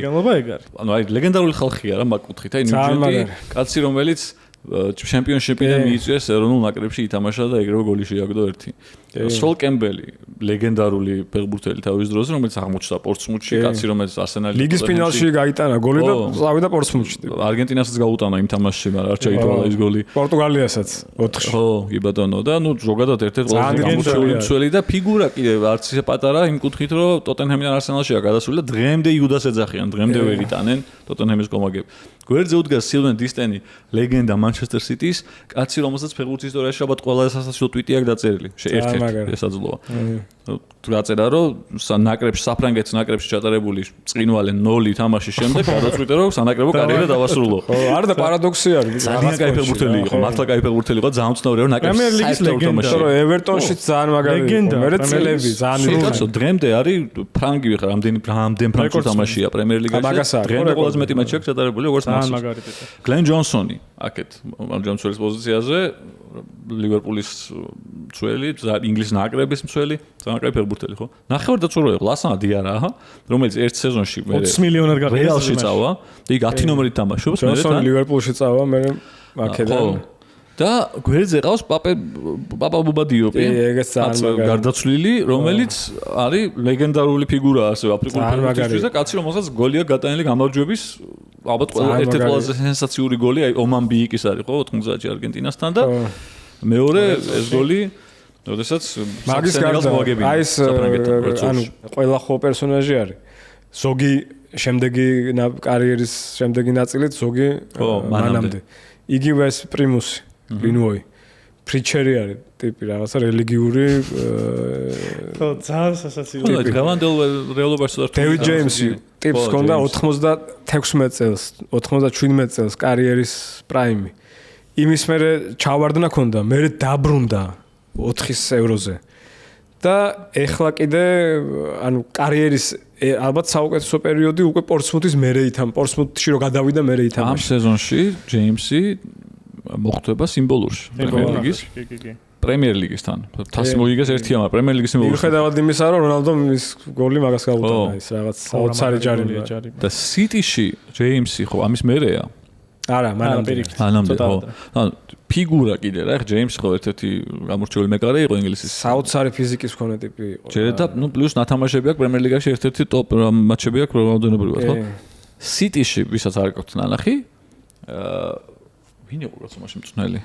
ანუ აი ლეგენდარული ხალხია რა მაგ კუთხით. აი ნიუჯეტი კაცი რომელიც ჩემპიონშიპიდან მიიწვიეს ეროვნულ ნაკრებში ითამაშა და ეგრევე გოლი შეაგდო ერთი. სოლ კემბელი ლეგენდარული ფეხბურთელი თავის დროზე რომელიც აღმოჩნდა პორტსმუთში, კაცი რომელიც არსენალის ლიგის ფინალში გაიტანა გოლი და წავიდა პორტსმუთში. არგენტინასაც გაუტანა იმ თამაშში, მაგრამ არ ჩაითვალა ის გოლი. პორტუგალიასაც 4-ში. ხო, კი ბატონო და ნუ ზოგადად ერთ-ერთი ყველაზე გამოჩენილი მცველი და ფიგურა კიდე არც ისე პატარა იმ კუთხით რომ ტოტენჰემიდან არსენალშია გადასული და დღემდე იუდას ეძახიან, დღემდე ვერ იტანენ ტოტენჰემის კომაგები. გვერდზე უდგას სილვენ დისტენი, ლეგენდა მანჩესტერ სიტის, კაცი რომელსაც ფეხბურთის ისტორიაში ალბათ ყველაზე სასაცილო ტვიტი აქვს დაწერილი. ერთ-ერთი ესაძლოა. თუ დაწერა რომ ნაკრებში საფრანგეთის ნაკრებში ჩატარებული წინვალე 0 თამაშის შემდეგ გადაწყვიტა რომ სანაკრებო კარიერა დავასრულო. ხო, არა და პარადოქსი არის. ძალიან კაი ფეხბურთელი იყო, მართლა კაი ფეხბურთელი იყო, ძალიან უცნაური რომ ნაკრებში ლიგის ლეგენდა. რომ ევერტონშიც ძალიან მაგარი იყო. მე წლები ძალიან კაცო, დღემდე არის ფრანგი ვიხარ, რამდენი ფრანგული თამაშია პრემიერ ლიგაში. დღემდე ყველაზე მეტი მატჩი აქვს ჩატარებული როგორც მაგარი. გლენ ჯონსონი, აქეთ ჯონსონის პოზიციაზე ლივერპულის მცველი, ინგლისის ნაკრების მცველი, ძალიან კაი ფეხბურთელი ხო? ნახევარდაცვლა იყო ლასანა დიარა, რომელიც ერთ სეზონში 20 მილიონად გაგზავნა. რეალში წავა და იქ 10 ნომერით თამაშობს, მე ჯონსონი ლივერპულში წავა, მე აქედან და გვერდზე ყავს პაპა ბუბა დიოპი. ეგეც ძალიან გარდაცვლილი, რომელიც არის ლეგენდარული ფიგურა ასე აფრიკული ფეხბურთისთვის და კაცი რომელსაც გოლია გატანილი გამარჯვების ალბათ ერთ-ერთი ყველაზე სენსაციური გოლი აი ომან ბიიკის არის ხო 90-ში არგენტინასთან და მეორე ეს გოლი როდესაც მაგის გარდა აი ეს ანუ ყველა ხო პერსონაჟი არის ზოგი შემდეგი კარიერის შემდეგი ნაწილით ზოგი მანამდე იგივე ეს პრიმუსი გინუოი პრიჩერი არის ტიპი რაღაცა რელიგიური ხო ძალიან სასაცილო ხო დღევანდელ რეალობაში და დევიდ ჯეიმსი ტიპს ჰქონდა 96 წელს 97 წელს კარიერის პრაიმი იმის მერე ჩავარდნა ჰქონდა მერე დაბრუნდა 4 ევროზე და ეხლა კიდე ანუ კარიერის ალბათ საუკეთესო პერიოდი უკვე პორტსმუთის მერე ითამ პორტსმუთში რო გადავიდა მერე ითამაშა ამ სეზონში ჯეიმსი მოხდება სიმბოლურში პრემიერ ლიგის პრემიერ ლიგისთან თასმო ლიგას ერთია მაგრამ პრემიერ ლიგის სიმბოლურში მიუხედავად იმისა რომ რონალდომ ის გოლი მაგას გაუტანა ის რაღაც საოცარი ჯარიმია და სიტიში ჯეიმსი ხო ამის მერეა არა მანამდე ხო ანუ ფიგურა კიდე რა ჯეიმსი ხო ერთ-ერთი გამორჩეული მეკარე იყო ინგლისის საოცარი ფიზიკის მქონე ტიპი იყო ჯერ და ნუ პლუს ნათამაშები აქვს პრემიერ ლიგაში ერთ-ერთი ტოპ მატჩები აქვს რაოდენობრივად ხო სიტიში ვისაც არ გაქვთ ნანახი ვინ იყო რაც მაშინ მწვნელი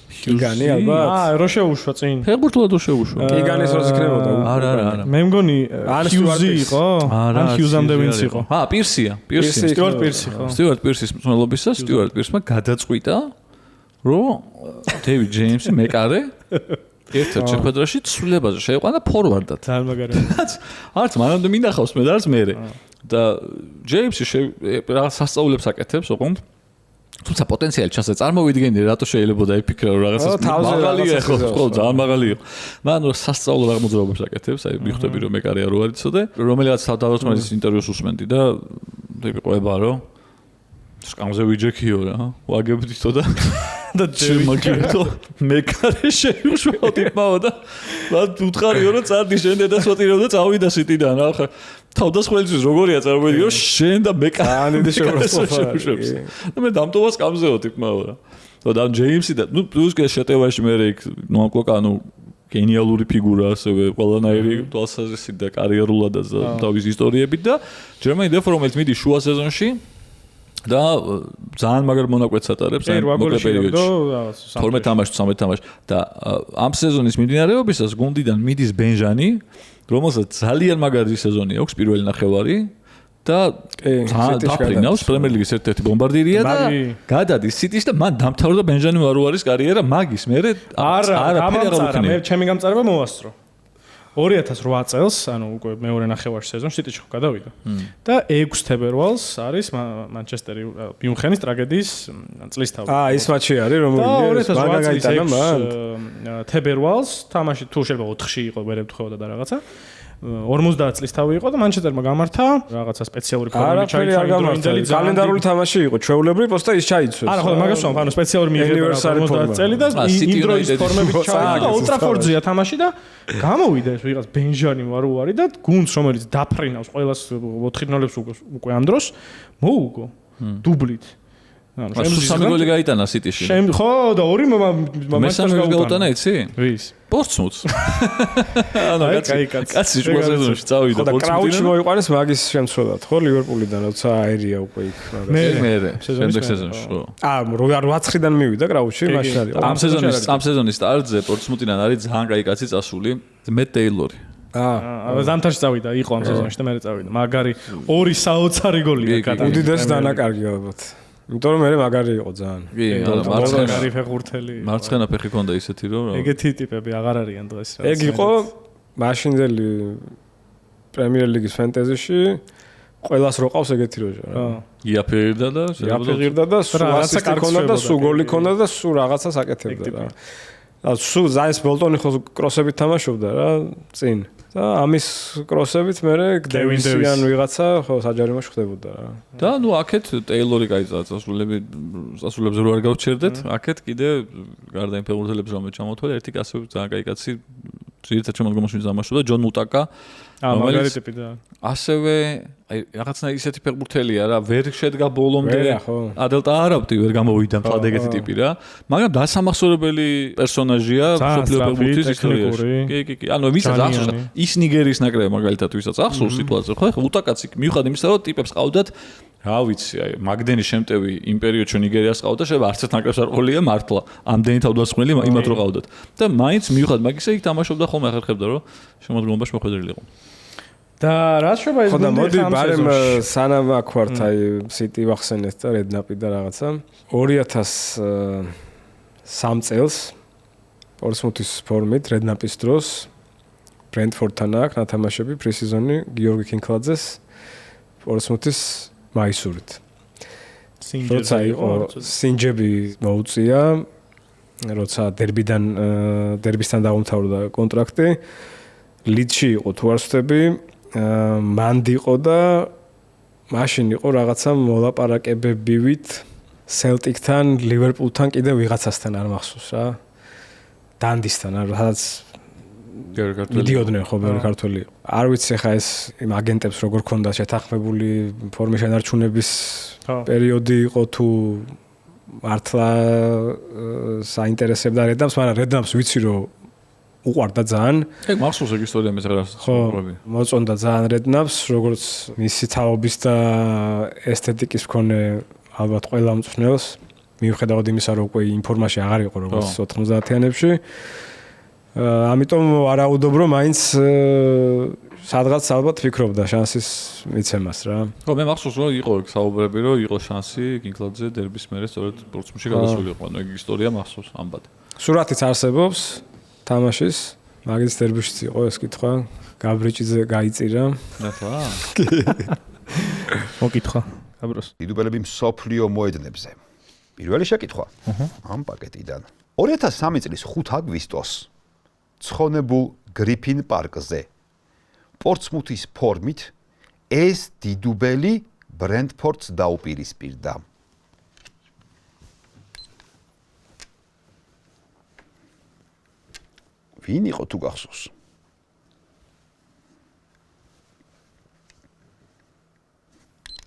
კიგანი ალბათ რო შეუშვა წინ ფეხბურთულად რო შეუშვა კიგანის როს იქნებოდა არა მე მგონი ჰიუზი იყო ან ჰიუზამდე ვინც იყო პირსია სტიუარტ პირსი ხო სტიუარტ პირსის მწვანებლობისას სტიუარტ პირსმა გადაწყვიტა რომ დევიდ ჯეიმსი მეკარე ერთ-ერთ შეხვედრაში ცვლილებაზე შეიყვანა ფორვარდად ძალიან მაგარი არც მანამდე მინახავს მე და არც მე და ჯეიმსი რაღაც სასწაულებს აკეთებს ოღონდ თუმცა პოტენციალი ჩანს წარმოვიდგენდი რატო შეიძლება და იფიქრა რომ რაღაცა მაღალია ხო ძალიან მაღალია მაგრამ სასწაულო აღმოძრაობებს აკეთებს აი მიხვდები რომ მეკარეა რო არ იცოდე რომელიღაც თავდაცვის ინტერვიუს უსმენდი და ტიპი ყვება რომ სკამზე ვიჯექიო რა ვაგებდითო და შემაგიერთო მეკარე შეუშვა ტიპაო და მათ უთხარიო რომ წარდი შენ დედას ვატირავ და წავიდა სიტიდან რა ხა თავდასხმელისთვის როგორია წარმოიდგინე რომ შენ და მეკარე ანიდი შეუშვა და მე დამტოვას სკამზეო ტიპაო რა და ჯეიმსი და ნუ პლუს ეს შეტევაში მე იქ ნუ ანუ გენიალური ფიგურა ასევე ყველანაირი თვალსაზრისით და კარიერულადაც და თავის ისტორიებით და ჯერმანი დეფო რომელიც მიდის შუა სეზონში და ძალიან მაგარ მონაკვეთს ატარებს აი მოკლე პერიოდში 12 თამაში 13 თამაში და ამ სეზონის მიმდინარეობისას გუნდიდან მიდის ბენჟანი რომელსაც ძალიან მაგარი სეზონი აქვს პირველი ნახევარი და დაფრინავს პრემიერ ლიგის ერთ-ერთი ბომბარდირია და გადადის სიტის და მან დამთავრდა ბენჟანი ვარუარის კარიერა მაგის მერე არა მე ჩემი გამწარება მოვასწრო 2008 წელს, ანუ უკვე მეორე ნახევარში სეზონში სიტიში ხო გადავიდა. და 6 თებერვალს არის მანჩესტერი მიუნხენის ტრაგედიის წლისთავი. ის მატჩი არის რომელიც მაგა გაიტანა მან. თებერვალს თამაში თუ შეიძლება 4-ში იყო, ვერ ემთხოვდა და რაღაცა. 50 წლის თავი იყო და მანჩესტერმა გამართა რაღაცა სპეციალური ფორმით ჩაიცვა იმდროინდელი კალენდარული თამაში იყო ჩვეულებრივი პოსტა ის ჩაიცვეს არა ხო მაგას ვამბობ ანუ სპეციალური მიიღება 50 წელი და იმ დროის ფორმებით ჩაიცვა და ულტრაფორდზია თამაში და გამოვიდა ეს ვიღაც ბენჟანი ვარუარი და გუნდს რომელიც დაფრინავს ყველას 4-0-ებს უკვე ამ დროს მოუგო დუბლით ანუ სამი გოლი გაიტანა სიტიში ხო და ორი მესამე გაუტანა იცი ვის პორცმუთს ანუ კაცი შუა სეზონში წავიდა პორცმუთიდან და კრაუჩი მოიყვანეს მაგის შემცველად ხო ლივერპულიდან როცა აერია უკვე იქ მე შემდეგ სეზონში ხო 8-9-დან მივიდა კრაუჩი მაშინ არის ამ სეზონის სტარტზე პორცმუთიდან არის ძალიან კაი კაცი წასული მეტ ტეილორი ზამთარში წავიდა იყო ამ სეზონში და მე წავიდა მაგარი ორი საოცარი გოლია კატალონიაში უდიდეს დანაკარგი ალბათ იმიტომ რომ მე მაგარი იყო ძალიან. კი, მარცხენა ფეხბურთელი. მარცხენა ფეხი ქონდა ისეთი რომ ეგეთი ტიპები აღარ არიან დღეს რა. ეგ იყო მაშინდელი პრემიერ ლიგის ფენტეზიში ყველას რო ყავს ეგეთი როჟა რა. იაფერდა და სულ ასისტი ქონდა და სულ გოლი ქონდა და სულ რაღაცას აკეთებდა რა. და სულ ზაის ბოლტონი ხო კროსებით თამაშობდა რა წინ. და ამის კროსებით მე დევისიან ვიღაცა ხო საჯარიმოში ხდებოდა რა. და ნუ აქეთ ტეილორი გაიწა წასულებს რო არ გავჩერდეთ, აქეთ კიდე გარდა იმ ფეხბურთელებს რომ ჩამოთვალე, ერთი კაცი ძალიან კაი კაცი ძირითადად შემოდგომაში თამაშობდა ჯონ მუტაკა. მაგარი ტიპი და ასევე აი რაღაცნაირი ისეთი ფეხბურთელია რა, ვერ შედგა ბოლომდე. ადელტა არაბდი ვერ გამოვიდა მთლად ეგეთი ტიპი რა. მაგრამ დასამახსოვრებელი პერსონაჟია სოფლიო ფეხბურთის ისტორიაში. კი. ანუ ვისაც ახსოვს ის ნიგერიის ნაკრები მაგალითად ვისაც ახსოვს სიტუაცია ხო ეხლა უტაკაცი მიუხედავად იმისა რომ ტიპებს ყავდათ რა ვიცი აი მაგდენის შემტევი იმ პერიოდში ნიგერიას ყავდა შეიძლება არც ერთ ნაკრებს არ ყოლია მართლა ამდენი თავდასხმელი იმათ რო ყავდათ და მაინც მიუხედავად მაგისა იქ თამაშობდა ხოლმე ახერხებდა რომ შემოდგომაში მოხვედრილიყო და რა შეიძლება ეს გუნდი მოდი ბარემ სანამ აქ ვართ აი სიტი ვახსენეთ და რედნაპი და რაღაცა 2003 წელს პორცმუთის ფორმით რედნაპის დროს ბრენტფორდთან აქვს ნათამაშები პრესიზონი გიორგი კინკლაძეს პორცმუთის მაისურით. როცა იყო სინჯები მოუწია, როცა დერბისთან დაუმთავრდა კონტრაქტი, ლიდში იყო თუ არ ვსწრები, მანდი იყო და მაშინ იყო რაღაცა მოლაპარაკებებივით სელტიკთან, ლივერპულთან კიდე ვიღაცასთან არ მახსოვს რა. დანდისთან არ სადაც მიდიოდნენ ხო ბევრი ქართველი. არ ვიცი ხა ეს იმ აგენტებს როგორ ქონდა შეთანხმებული ფორმის შენარჩუნების პერიოდი იყო თუ მართლა საინტერესებდა რედამს, მაგრამ რედამს ვიცი რომ უყვარდა ძალიან. ეგ მახსოვს ეგ ისტორია მე რაღაც ხოები. მოწონდა ძალიან რედამს, როგორც მისი თაობის და ესთეტიკის მქონე ალბათ ყველა მწვრთნელს, მიუხედავად იმისა რომ უკვე ინფორმაცია აღარ იყო როგორც 90-იანებში. ამიტომ არაუდობ რომ მაინც სადღაც ალბათ ფიქრობდა შანსის მიცემას რა. ხო მე მახსოვს რომ იყო ეგ საუბრები რომ იყო შანსი კინკლაძე დერბის მერე სწორედ პორცმუთში გადასულიყო. ანუ ეგ ისტორია მახსოვს ამბად. სურათიც არსებობს თამაშის მაგის დერბიშიც იყო ეს კითხვა. გაბრიჭიძე გაიწირა. ნახა. მოკითხა. გაბროს. დიდუბლები მსოფლიო მოედნებზე. პირველი შეკითხვა. ამ პაკეტიდან. 2003 წლის 5 აგვისტოს ცხონებულ გრიფინ პარკზე პორცმუთის ფორმით ეს დიდუბელი ბრენტფორდს დაუპირისპირდა. ვინ იყო თუ გახსოვს?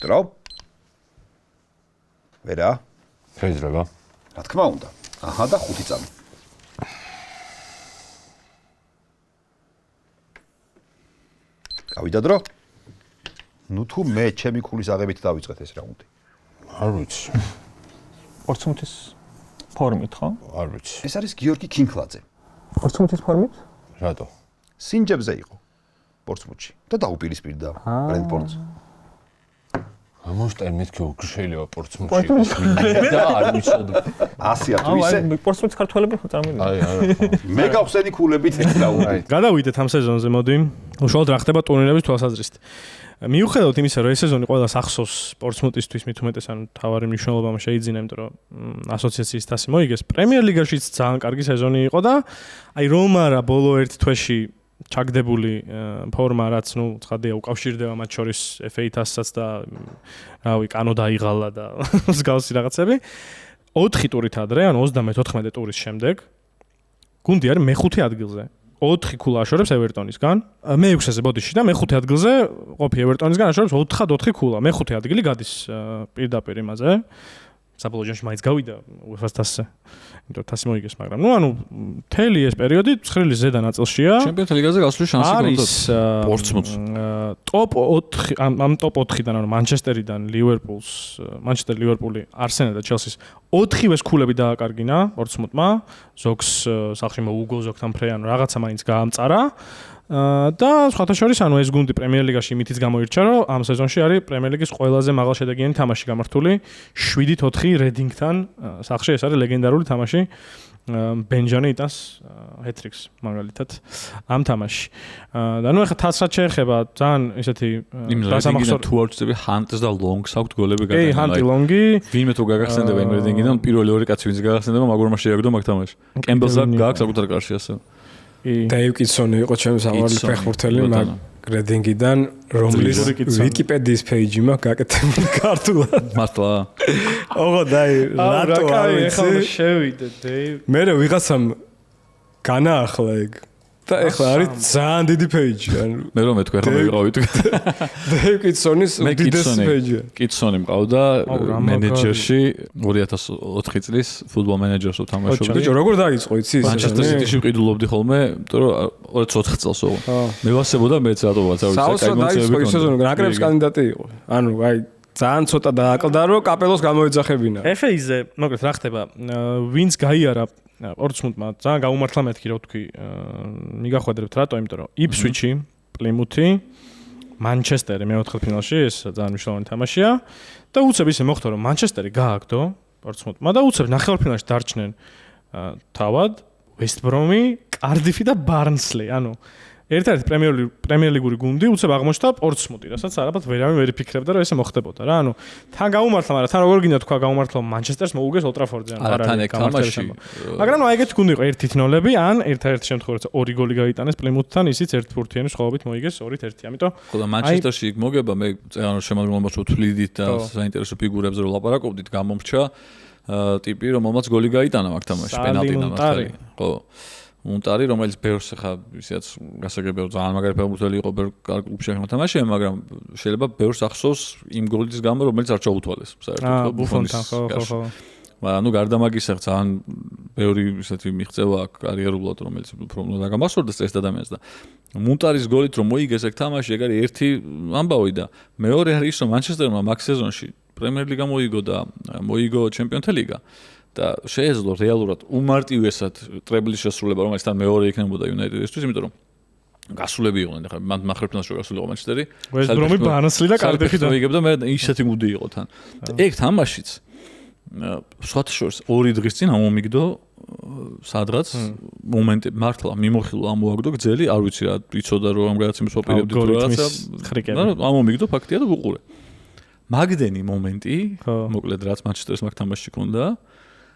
დრო? ვერა? შეიძლება. რა თქმა უნდა. აჰა და 5 წამი. გავიდა დრო? ნუ თუ მე ჩემი ქულის აღებით დავიწყეთ ეს რაუნდი. არ ვიცი. პორცმუთის ფორმით ხო? არ ვიცი. ეს არის გიორგი კინკლაძე. პორცმუთის ფორმით? რატო? სინჯებზე იყო პორცმუთში და დაუპირისპირდა ბრენტფორდს. ამოშტერ მეთქი უკვე შეიძლება პორცმუთში. და არ ვიცოდი. 100 თუ ისე? აი პორცმუთის ქართველები ხო წარმოვიდგინე? აი არა. მე გავხსენი ქულებით ეს რაუნდი. გადავიდეთ ამ სეზონზე მოდი. უშუალოდ რა ხდება ტურნირების თვალსაზრისით. მიუხედავად იმისა, რომ ეს სეზონი ყველას ახსოვს პორცმუთისთვის მით უმეტეს ან თავარი მნიშვნელობა შეიძინა, იმიტომ რომ ასოციაციის თასი მოიგეს. პრემიერ ლიგაშიც ძალიან კარგი სეზონი იყო და აი რომ არა ბოლო ერთ თვეში ჩაგდებული ფორმა, რაც ცხადია უკავშირდება მათ შორის FA თასსაც და რავი, კანო დაიღალა და მსგავსი რაღაცები. 4 ტურით ადრე, ანუ 34 ტურის შემდეგ გუნდი არის მეხუთე ადგილზე. 4 ქულა აშორებს ევერტონისგან, მე-6-ზე ბოდიში და მე-5 ადგილზე ყოფი ევერტონისგან აშორებს 4 ქულა. მე-5 ადგილი გადის პირდაპირ იმაზე. საბოლოო ჯამში მაინც გავიდა UEFA-ს თასზე. იმიტომ თასი მოიგეს, მაგრამ მთელი ეს პერიოდი ცხრილის ზედა ნაწილშია. ჩემპიონთა ლიგაზე გასვლის შანსი არის პორტსმუთს. ტოპ 4 ამ ტოპ 4-დან, ანუ მანჩესტერიდან, ლივერპული, არსენალი და ჩელსის 4-ვეს ქულები დააკარგინა პორტსმუთმა. ზოგს სახში მოუგო, ზოგთან ფრე, ანუ რაღაცა მაინც გაამწარა. და სხვათა შორის, ანუ ეს გუნდი პრემიერ ლიგაში იმითიც გამოირჩა, რომ ამ სეზონში არის პრემიერ ლიგის ყველაზე მაღალშედეგიანი თამაში გამართული 7-4 რედინგთან. სახში ეს არის ლეგენდარული თამაში. ბენჯანი იტანს ჰეტრიკს მაგალითად ამ თამაში. და ეხლა თასრად შეეხება ძალიან ესეთი დასამახსოვრებელი თუ არ ვწდები ჰანტს და ლონგს აქვთ გოლები გატანა. კი, ჰანტი ლონგი. ვინმე თუ გაგახსენდება იმ რედინგიდან პირველი ორი კაცი ვინც გაგახსენდება მაგურმა შეაგდო მაგ თამაში. კემბელს გააქვს საკუთარ კარში ასე. დეივ კიტსონი იყო ჩემი საყვარელი ფეხბურთელი მაგ რედინგიდან, რომლის ვიკიპედიის პეიჯი მაქვს გაკეთებული ქართულად. მართლა? ოღონდ დაი, რატო არის? ეხლა შევიდე დეივ. მე ვიღაცამ განაახლა ეგ. და ეხლა არის ძალიან დიდი პეიჯი, ანუ მე რომ მეთქვი რა მივიყავით. დეივ კიტსონის უდიდესი პეიჯია. კიტსონი მყავდა მენეჯერში 2004 წლის ფუტბოლ მენეჯერს უთამაშობდა. ბიჭო, როგორ დაიწყო იცი? მანჩესტერ სიტიში ვყიდულობდი ხოლმე, იმიტომ რომ 2004 წელს ოღონდ. მე ვასებოდა მეც რატოაც არ ვიცი, კაი მოწევები. ის სეზონი ნაკრების კანდიდატი იყო. ანუ აი ძალიან ცოტა დააკლდა რომ კაპელოს გამოეძახებინა. FA-ზე, მოკლედ რა ხდება? ვინც გაიარა პორტსმუთმა ძალიან გაუმართლა მეთქი რა ვთქვი, მიგახვედრებთ რატო? იმიტომ რომ იპსვიჩი, პლიმუთი, მანჩესტერი მეოთხედფინალში, ეს ძალიან მნიშვნელოვანი თამაშია და უცებ ისე მოხდა რომ მანჩესტერი გააგდო პორტსმუთმა და უცებ ნახევარფინალში დარჩნენ თავად ვესტბრომი, კარდიფი და ბარნსლი, ანუ ერთ-ერთი პრემიერ ლიგური გუნდი უცებ აღმოჩნდა პორტსმუთი, რასაც არაფერ ვერავინ ვერ იფიქრებდა რომ ესე მოხდებოდა რა, ანუ თან გაუმართლა, მაგრამ თან როგორ გინდა თქვა გაუმართლა მანჩესტერს მოუგეს ოლტრაფორდზე, ანუ არა თან ეგ თამაში. მაგრამ აი ეგეთი გუნდი იყო 1-0, ან ერთ-ერთი შემთხვევაში 2 გოლი გაიტანეს პლიმუთთან, ისიც 1-1-იანი სხვაობით მოიგეს 2-1, ამიტომ ხო და მანჩესტერში იქ მოგება მე ანუ შემადგენლობაში ვთვლიდით და საინტერესო ფიგურებზე რომ ლაპარაკობდით, გამომრჩა ტიპი რომელმაც გოლი გაიტანა მაგ თამაშში პენალტიდან მართალი. ხო. მონტარი რომელიც ბევრს ხა ისეაც გასაგებია ძალიან მაგარი ფეხბურთელი იყო ბევრ კლუბში მოთამაშეა მაგრამ შეიძლება ბევრს ახსოვს იმ გოლის გამო რომელიც არ ჩაუთვალეს საერთოდ ბუფონთან ხო მაგრამ ანუ გარდა მაგისა ძალიან ბევრი ისეთი მიღწევა აქვს კარიერულად რომელიც უფრო უნდა გამახსოვდეს ეს ადამიანს და მონტარის გოლით რომ მოიგეს ეგ თამაში ეგ არის ერთი ამბავი და მეორე არის რომ მანჩესტერმა მაგ სეზონში პრემიერ ლიგა მოიგო და მოიგო ჩემპიონთა ლიგა და შეეძლო რეალურად უმარტივესად ტრებლის შესრულება, რომელიც თან მეორე იქნებოდა იუნაიტედისთვის, იმიტომ რომ გასულები იყვნენ, ხა მან მახრებნას რო გასულიყო მანჩესტერი. ვესტბრომი ბარნსლი და კარდიფი და მოიგებდა, მე ისეთი მუდი იყო თან. ეგ თამაშიც სხვათა შორის 2 დღის წინ ამომიგდო სადღაც მომენტი მართლა მიმოხილო ამოაგდო გძელი, არ ვიცი რა, იცოდა რომ ამ რაღაცის მოპირებდით რაღაცა. მაგრამ ამომიგდო ფაქტია და ვუყურე. მაგდენი მომენტი, მოკლედ რაც მანჩესტერს მაგ თამაშში ქონდა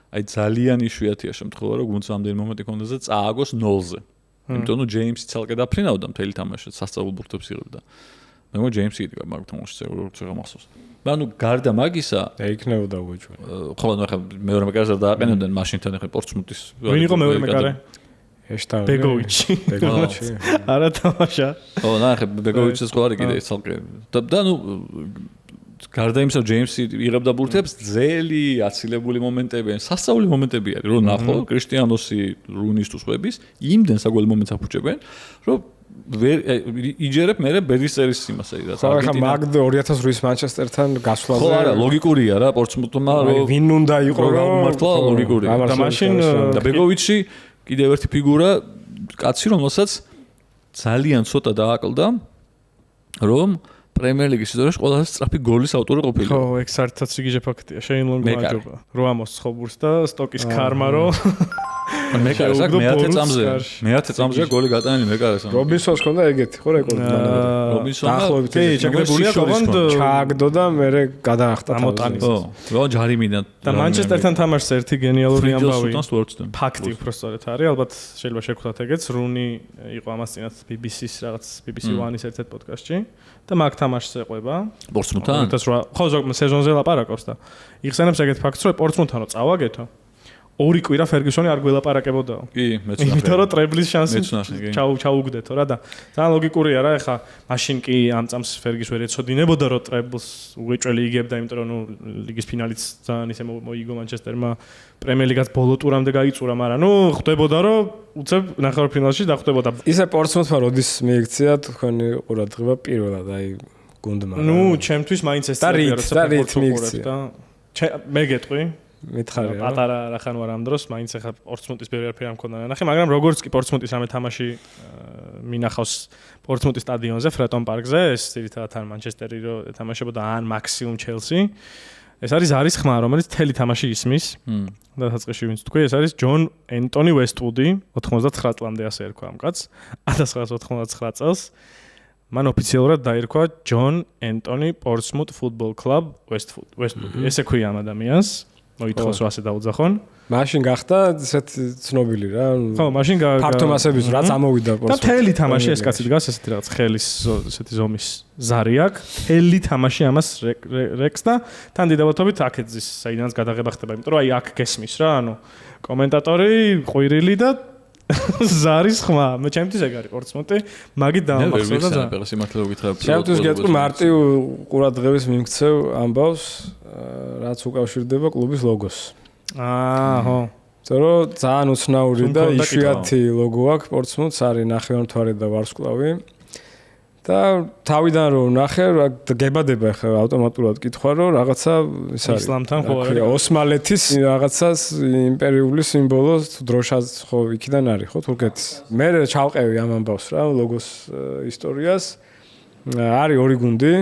აი ძალიან იშვიათია შემთხვევა რომ გუნდს ამდენი მომენტი ქონდეს და წააგოს 0-ზე. იმიტომ რომ ჯეიმსი ცალკე დაფრინავდა მთელი თამაში, სასწავლო ბურთებს იღებდა. მე მგონი ჯეიმსი იყო მაგ თამაშში როგორც გამახსოვს. ანუ გარდა მაგისა ეიქნებოდა უეჭვე. ხო, ანუ ახლა მეორე მეკარეს არ დააყენებდნენ მაშინთან ახლა პორტსმუთის. ვინ იყო მეორე მეკარე? ეშტა ბეგოვიჩი. არა თამაშა. ხო, ახლა ბეგოვიჩის ხო არის კიდე ცალკე. და ნუ გარდა იმისა, ჯეიმსი იღებდა ბურთებს, ძელი აცილებული მომენტები, სასწაული მომენტები არის, რომ ნახო, კრისტიანოსი, რუნის თუ სხვების, იმდენ საგოლე მომენტს აფუჭებენ, რომ იჯერებ მე ბერძისერის იმას აი რაც ახლა მაგ 2008-ის მანჩესტერთან გასვლაზე ხო არა ლოგიკურია რა პორტსმუთმა რომ ვინ უნდა იყოს რომ მართლა ლოგიკურია და მაშინ და ბეგოვიჩი კიდევ ერთი ფიგურა კაცი რომელსაც ძალიან ცოტა დააკლდა რომ პრემიერ ლიგის ისტორიაში ყველაზე სწრაფი გოლის ავტორი ყოფილი. ხო, ეგ საერთოდ სიგიჟე ფაქტია. შეინ ლონგმა აჯობა. როამოს ხობურს და სტოკის ქარმა რო მეკარეს აქ მე-10 წამზე გოლი გატანილი მეკარეს. რობინსონს ჰქონდა ეგეთი ხო რეკორდი მანამდე. რობინსონი დაახლოებით კი, ჩაგდებულია კოვანდ ჩააგდო და მე გადაახტა ამოტანის. რა ჯარიმიდან და მანჩესტერთან თამაშს ერთი გენიალური ამბავი. სულთან ფაქტი უბრალოდ არის, ალბათ შეიძლება შეგხვდათ ეგეც, რუნი იყო ამას წინათ BBC-ს რაღაც BBC One-ის ერთ-ერთ პოდკასტში და მაგ თამაშს ეყვება. პორცმუთთან? ხო, ზოგ სეზონზე ლაპარაკობს და იხსენებს ეგეთ ფაქტს, რომ პორცმუთთან რო წავაგეთო. ორი კვირა ფერგუსონი არ გველაპარაკებოდაო. კი, მეც ნახე. იმიტომ რომ ტრებლის შანსი მეც ნახე, კი. ჩაუგდეთო რა და ძალიან ლოგიკურია რა, ეხა მაშინ კი ამ წამს ფერგის ვერ ეცოდინებოდა რომ ტრებლს უეჭველი იგებდა, იმიტომ რომ ნუ ლიგის ფინალიც ძალიან ისე მოიგო მანჩესტერმა, პრემიერ ლიგაც ბოლო ტურამდე გაიწურა, მაგრამ ნუ ხვდებოდა რომ უცებ ნახევარფინალში დახვდებოდა. ისე პორცმუთმა როდის მიიქცია თქვენი ყურადღება პირველად, აი გუნდმა. ნუ ჩემთვის მაინც ეს მე გეტყვი მითხარია. პატარა რახან ვარ ამ დროს, მაინც ახლა პორცმუტის ბევრი არაფერი არ მქონდა ნახე, მაგრამ როგორც კი პორცმუტის რამე თამაში მინახავს პორცმუტის სტადიონზე, ფრეტონ პარკზე, ეს ძირითადად ან მანჩესტერი რო ეთამაშებოდა, ან მაქსიმუმ ჩელსი. ეს არის ხმა, რომელიც თელი თამაში ისმის. დასაწყისში ვინც თქვი, ეს არის ჯონ ენტონი ვესტვუდი, 99 წლამდე ასე ერქვა ამ კაცს, 1999 წელს. მან ოფიციალურად დაირქვა ჯონ ენტონი პორცმუტ ფუტბოლ კლუბ ვესტვუდი. ესე ქვია ამ ადამიანს. მოითხოვს რომ ასე დაუძახონ. მაშინ გახდა ესეთ ცნობილი რა. ხო, მაშინ ფართო მასების რა წამოვიდა და პორცმუტი. თელი თამაში ეს კაცი დგას ესეთი რაღაც ხელის ესეთი ზომის ზარი აქვს. თელი თამაში ამას რეკს და თან დიდავათობით აქეთ ზის საიდანაც გადაღება ხდება, იმიტომ რომ აი აქ გესმის რა, ანუ კომენტატორი, ყვირილი და ზარის ხმა. მე ჩემთვის ეგ არის პორცმუტი, მაგით დავამახსოვრდა და და სიმართლე ვიკითხებ. ჩემთვის გეტყვი მარტივ ყურადღების მიმქცევ ამბავს, რაც უკავშირდება კლუბის ლოგოს. ხო. ზორო ძალიან უცნაური და იშვიათი ლოგო აქვს პორცმუტს, არის ნახევარმთვარე და ვარსკვლავი. და თავიდან რომ ნახე, გებადება ხა ავტომატურად კითხვა, რომ რაღაცა ის არის. ისლამთან ხო არის. ოსმალეთის რაღაცას იმპერიული სიმბოლო დროშაც ხო იქიდან არის ხო თურქეთის. მე ჩავყევი ამ ამბავს რა, ლოგოს ისტორიას. არის ორი გუნდი.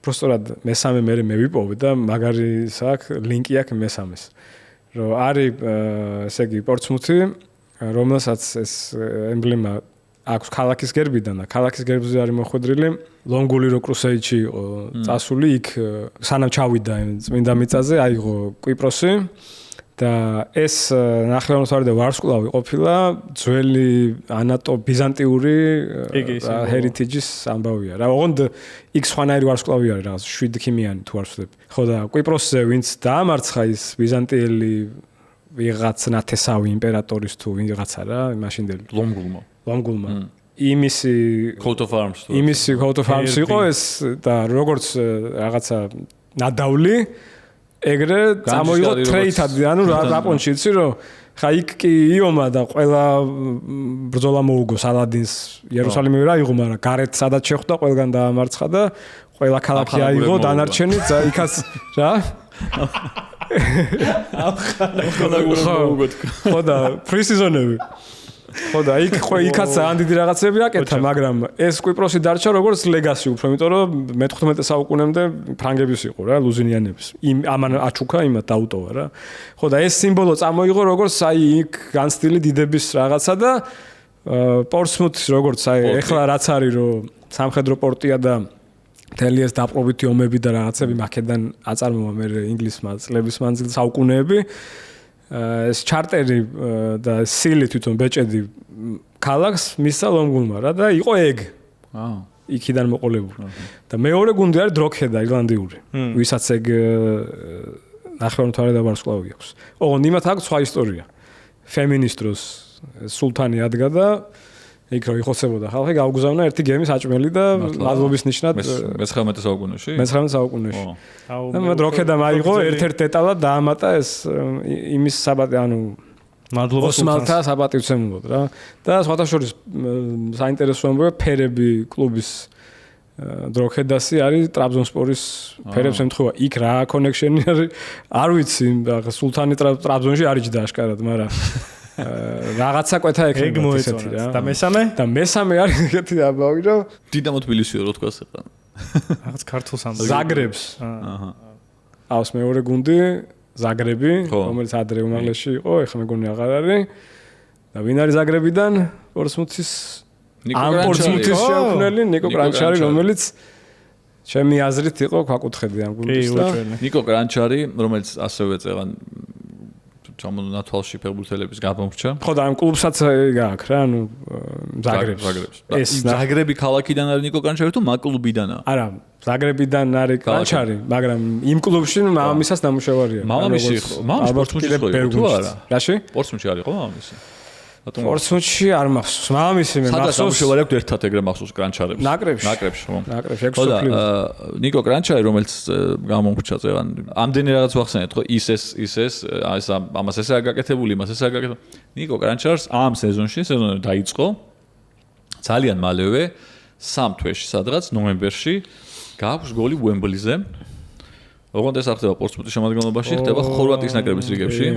პროსტორად მესამე მე ვიპოვე და მაგარი აქვს ლინკი აქვს მესამეს. რომ არის ესე იგი პორცმუთი, რომელსაც ეს ემბლემა აქვს ქალაქის გერბიდან და ქალაქის გერბზე არის მოხვედრილი ლონგული რო კრუსეიდში იყო წასული იქ სანამ ჩავიდა წმინდა მიწაზე აიღო კვიპროსი და ეს ნახევარმთვარე და ვარსკვლავი ყოფილა ძველი ბიზანტიური ჰერიტეჯის ამბავია რა ოღონდ იქ სხვანაირი ვარსკვლავი არის რაღაც 7 ქიმიანი თუ არ ვცდები ხო და კვიპროსზე ვინც დაამარცხა ის ბიზანტიელი ვიღაც ნათესავი იმპერატორის თუ ვიღაცა რა მაშინდელი ლონგულმა იმისი coat of arms იყო ეს და როგორც რაღაცა ნადავლი ეგრე წამოიღო ტრეიტად ანუ რაპონში იცი რომ ხა იქ კი იომა და ყველა ბრძოლა მოუგო სალადინს იერუსალიმი რა იღო მაგრამ გარეთ სადაც შეხვდა ყველგან დაამარცხა და ყველა ქალაქი აიღო დანარჩენი იქაც რა ხო და პრესიზონები ხო და იქაც ძალიან დიდი რაღაცები აკეთა, მაგრამ ეს კვიპროსი დარჩა როგორც ლეგასი უფრო, იმიტომ რომ მე-15 საუკუნემდე ფრანგების იყო რა, ლუზინიანების. ამან აჩუქა იმათ დაუტოვა რა. ხო და ეს სიმბოლო წამოიღო როგორც აი იქ განცდილი დიდების რაღაცა და პორცმუთის როგორც აი ეხლა რაც არის რომ სამხედრო პორტია და მთელი ეს დაპყრობითი ომები და რაღაცები მაქედან აწარმოა მე ინგლისმა წლების მანძილზე საუკუნეები ეს ჩარტერი და სილი თვითონ ბეჭედი ქალაქს მისცა ლონგულმა რა და იყო ეგ. იქიდან მოყოლებული. და მეორე გუნდი არის დროქედა ირლანდიური. ვისაც ეგ ნახევარმთვარე და ვარსკვლავი აქვს. ოღონდ იმათ აქვს სხვა ისტორია. ფემინისტროს სულთანი ადგა და იქ რო იხოცებოდა ხალხი გაუგზავნა ერთი გემის აჭმელი და ლაზობის ნიშნად მე-19 საუკუნეში. მე-19 საუკუნეში. და დროქედა მაიღო ერთ-ერთ დეტალად დაამატა ეს იმის საბატი ანუ მადლობა ოსმალთა საბატივცემულოდ რა. და სხვათა შორის საინტერესო ამბავია ფერები კლუბის დროქედასი არის ტრაბზონსპორის ფერებს ემთხვევა. იქ რა კონექშენი არის არ vicი სულთანი ტრაბზონში არიჯდა აშკარად, მაგრამ რაღაცა კვეთა ექნება ესეთი რა. და მესამე? და მესამე არის ეგეთი ამბავი რომ დინამო თბილისიო რო თქვას ახლა. რაღაც ქართულს ამბავი. ზაგრებს. აჰა.ავს მეორე გუნდი ზაგრები, რომელიც ადრე უმაღლესში იყო, ეხლა მეგონი აღარ არის. და ვინ არის ზაგრებიდან? პორცმუთის პორცმუთის შეუქმნელი ნიკო კრანჩარი, რომელიც ჩემი აზრით იყო ქვაკუთხედი ამ გუნდის და ნიკო კრანჩარი, რომელიც ასევე წეგან ჩამონათვალში ფეხბურთელების გამომრჩა. ხო და ამ კლუბსაც გააქვს რა, ანუ ზაგრებს. ეს ზაგრები ქალაქიდან არის ნიკო კრანჩარი თუ მაკლუბიდანაა? არა, ზაგრებიდან არის კრანჩარი, მაგრამ იმ კლუბში მამამისას ნამუშევარია. მამამისი სპორტსმუნში ხო იყო თუ არა? რაში? სპორტსმუნში არის ხო მამამისი? სპორტსმუნში არ მახსოვს. მამამისი მე მახსოვს. სადაც ნამუშევარი აქვს ერთად ეგრე მახსოვს კრანჩარებს. ნაკრებში ხო. ნაკრებში 6 სოფლიო. ნიკო კრანჩარი რომელიც გამომრჩა წეგან ამდენი რაღაც ვახსენეთ ხო ის ამას ესე აგაკეთებული, იმას ესე აგაკეთებული. ნიკო კრანჩარს ამ სეზონში დაიწყო ძალიან მალევე 3 თვეში სადღაც ნოემბერში გააქვს გოლი უემბლიზე. ოღონდ ეს არ ხდება პორტსმუთის შემადგენლობაში, ხდება ხორვატიის ნაკრების რიგებში.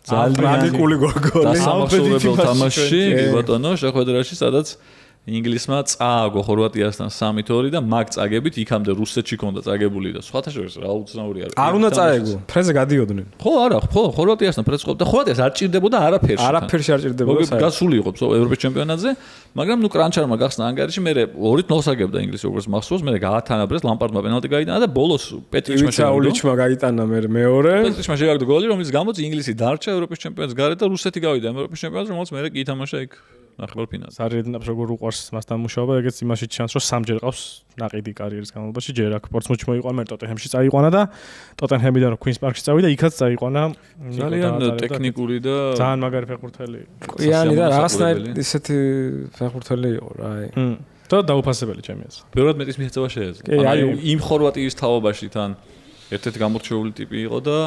ძალიან ტრაგიკული გოლი. დასამახსოვრებელ თამაშში, კი ბატონო, შეხვედრაში, სადაც ინგლისმა წააგო ხორვატიასთან 3-2 და მაგ წაგებით იქამდე რუსეთში ქონდა წაგებული და სხვათა შორის რა უცნაური არის. არ უნდა წაეგო, ფრეზე გადიოდნენ. ხო, არა, ხო, ხორვატიასთან ფრეზს ყოფდა. ხორვატიას არ ჭირდებოდა არაფერში. არაფერში არ ჭირდებოდა. გასული იყო ევროპის ჩემპიონატზე, მაგრამ ნუ კრანჩარმა გახსნა ანგარიში, მე 2-0 აგებდა ინგლისი როგორც მახსოვს, მე გაათანაბრეს ლამპარდმა პენალტი გაიტანა და ბოლოს პეტრიჩმა გაიტანა მეორე. პეტრიჩმა შეაგდო გოლი, რომელიც გამოც ინგლისი დარჩა ევროპის ჩემპიონატს გარეთ და რუსეთი გავიდა ევროპის ჩემპიონატზე, რომელიც მე კი ითამაშა იქ ნახევარფინალზე. სარიედნებს როგორ უყვარს მასთან მუშაობა, ეგეც იმაში ჩანს, რომ 3ჯერ ყავს ნაყიდი კარიერის განმავლობაში, ჯერ აქ პორტსმუთში მოიყვანა, მე ტოტენჰემში წაიყვანა და ტოტენჰემიდან რო ქუინს პარკში წავიდა, იქაც წაიყვანა. ძალიან ტექნიკური და ძალიან მაგარი ფეხბურთელი იყო. ყიანი და რაღაცნაირად ისეთი ფეხბურთელი იყო რა. და დაუფასებელი ჩემი აზრით. ბევრად მეტის მიღწევა შეეძლო. ანუ იმ ხორვატიის თაობაში თან ერთ-ერთი გამორჩეული ტიპი იყო და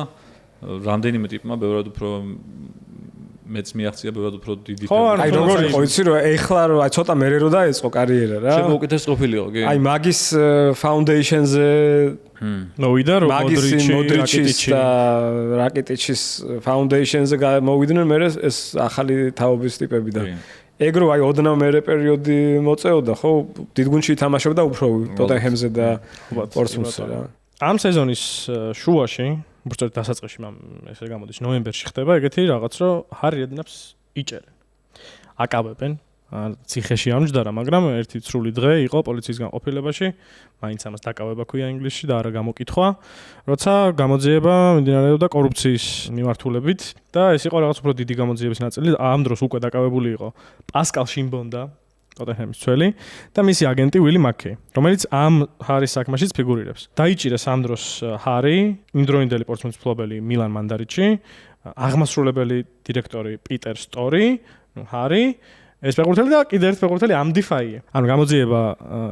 რამდენიმე ტიპმა ბევრად უფრო მეც მიაღწია ბევრად უფრო დიდი ფეხბურთი. აი როგორ იყო იცი რომ ეხლა რომ აი ცოტა მერე რო დაეწყო კარიერა რა. შემოუკეთეს ყოფილიყო კი. აი მაგის ფაუნდეიშენზე მოვიდა რომ მოდრიჩის და რაკეტიჩის ფაუნდეიშენზე მოვიდნენ მე ეს ახალი თაობის ტიპები და ეგ რო აი ოდნავ მერე პერიოდი მოწეოდა ხო დიდ გუნდში ითამაშობდა უფრო ტოტენჰემზე და პორტსმუთზე რა. ამ სეზონის შუაში უბრალოდ დასაწყისში ესე გამოდის ნოემბერში ხდება ეგეთი რაღაც რომ ჰარი რედნაპს იჭერენ. აკავებენ ციხეში ამჯდარა, მაგრამ ერთი ცრული დღე იყო პოლიციის განყოფილებაში, მაინც ამას დაკავება ქვია ინგლისში და არა გამოკითხვა, როცა გამოძიება მიმდინარეობდა კორუფციის მიმართულებით და ეს იყო რაღაც უფრო დიდი გამოძიების ნაწილი. ამ დროს უკვე დაკავებული იყო პასკალ შიმბონდა, ტოტენჰემის ცველი და მისი აგენტი უილი მაკეი, რომელიც ამ ჰარის საქმეშიც ფიგურირებს. დაიჭირეს ამ დროს ჰარი, იმდროინდელი პორტსმუთის მფლობელი მილან მანდარიჩი, აღმასრულებელი დირექტორი პიტერ სტორი, ჰარი ეს ფეხბურთელი და კიდევ ერთ ფეხბურთელი ამდი ფაიე. ანუ გამოძიება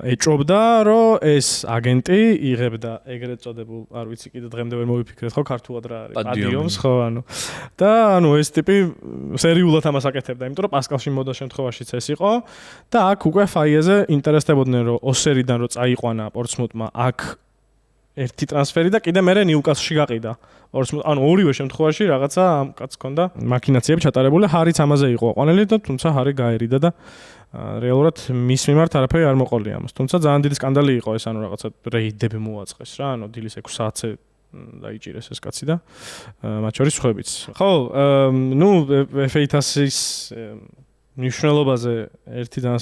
ეჭვობდა, რომ ეს აგენტი იღებდა ეგრეთ წოდებულ, არ ვიცი კიდე დღემდე ვერ მოვიფიქრეთ ხო ქართულად რა არის, პადიომს ხო ანუ. და ანუ ეს ტიპი სერიულად ამას აკეთებდა, იმიტომ რომ პასკალში მოდა შემთხვევაშიც ეს იყო და აქ უკვე ფაიეზე ინტერესდებოდნენ, რომ ოსერიდან რო წაიყვანა პორტსმუთმა აქ ერთი ტრანსფერი და კიდე მერე ნიუკასლში გაყიდა. ანუ ორივე შემთხვევაში რაღაცა ამ კაცს ჰქონდა მაქინაციები ჩატარებული, ჰარიც ამაზე იყო ყვანილი და თუმცა ჰარი გაერიდა და რეალურად მის მიმართ არაფერი არ მოყოლია ამას. თუმცა ძალიან დიდი სკანდალი იყო ეს, ანუ რაღაცა რეიდები მოაწყეს რა, ანუ დილის 6 საათზე დაიჭირეს ეს კაცი და მათ შორის სხვებიც. ხო, ნუ FA-ს ნიშნულობაზე ერთი ძალიან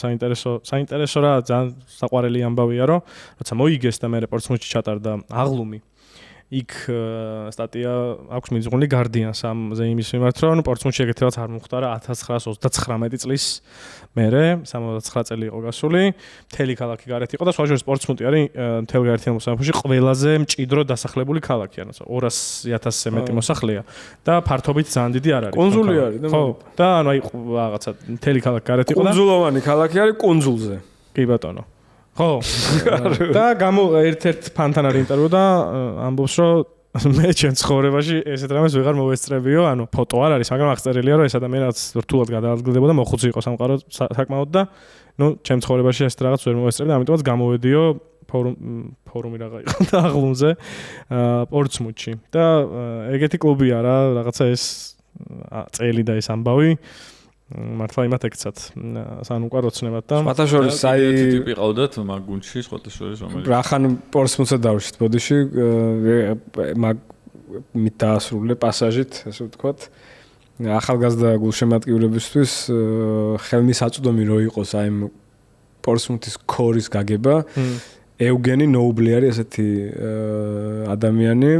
საინტერესო რა, ძალიან საყვარელი ამბავია, რომ როცა მოიგეს და მე პორტსმუთში ჩატარდა აღლუმი. იქ სტატია აქვს მიძღვნილი Guardian-ს ამზე იმის მიმართ, რომ პორტსმუთში ეგეთი რაღაც არ მომხდარა 1939 წლის მერე, 69 წელი იყო გასული, მთელი ქალაქი გარეთ იყო და სხვა შორის პორტსმუთი არის მთელ გაერთიანებულ სამეფოში ყველაზე მჭიდრო დასახლებული ქალაქი, ანუ 200,000-ზე მეტი მოსახლეა და ფართობით ძალიან დიდი არ არის. კონსული არის და ხო, და ანუ აი რაღაცა მთელი ქალაქი გარეთ იყო და კონსულოვანი ქალაქი არის კონსულზე. კი ბატონო. ხო. და ერთ-ერთ ფანთან არის ინტერვიუ და ამბობს, რომ მე ჩემ ცხოვრებაში ესეთ რამეს ვეღარ მოვესწრებიო, ანუ ფოტო არ არის, მაგრამ აღწერილია, რომ ეს ადამიანი რთულად გადაადგილდებოდა, მოხუცი იყო სამყარო საკმაოდ და ნუ ჩემ ცხოვრებაში ესეთ რაღაც ვერ მოვესწრები და ამიტომაც გამოვედიო ფორუმი რაღა იყო და აღლუმზე პორტსმუთში. და ეგეთი კლუბია რა, რაღაცა ეს წელი და ეს ამბავი მართლა იმათ ეკცათ სანუ უკვე როცნებად და სხვათა შორის აი ტიპი ყავდათ მაგ გუნდში სხვათა შორის რომელიც რახან პორტსმუთზე დავშით ბოდიში მაგ მით დაასრულე პასაჟით, ასე ვთქვათ. ახალგაზრდა გულშემატკივრებისთვის ხელმისაწვდომი რო იყოს აი ამ პორცმუთის ქორის გაგება. ეუგენი ნოუბლი არის ესეთი ადამიანი,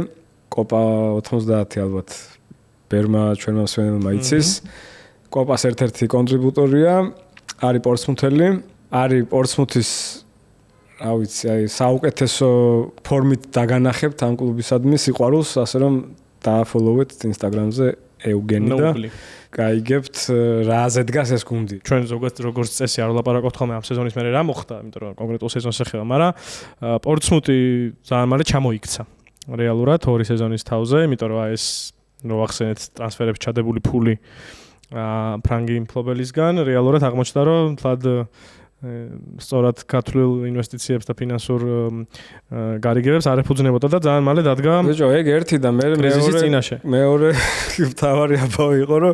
კოპა 90 ალბათ ბერმა ჩვენმა მსმენელმა იცის. კოპას ერთ-ერთი კონტრიბუტორია, არის პორცმუთელი, არის პორცმუთის რა ვიცი, აი საუკეთესო ფორმით დაგანახებთ ამ კლუბისადმი სიყვარულს, ასე რომ დააფოლოვეთ Instagram-ზე ეუგენი და გაიგებთ რაზე დგას ეს გუნდი. ჩვენ როგორც წესი არ ვლაპარაკობთ ხოლმე ამ სეზონის მერე რა მოხდა, იმიტომ რომ კონკრეტულ სეზონს ეხება, მაგრამ პორცმუთი ძალიან მალე ჩამოიქცა. რეალურად 2 სეზონის თავზე, იმიტომ რომ ეს რო ახსენეთ ტრანსფერებს ჩადებული ფული ფრანგი მფლობელისგან, რეალურად აღმოჩნდა რომ თლად სწორად გათვლილ ინვესტიციებს და ფინანსურ გარიგებებს არ ეფუძნებოდა და ძალიან მალე დადგა. ბიჭო, ეგ ერთი და მეორე მთავარი აბავი იყო, რომ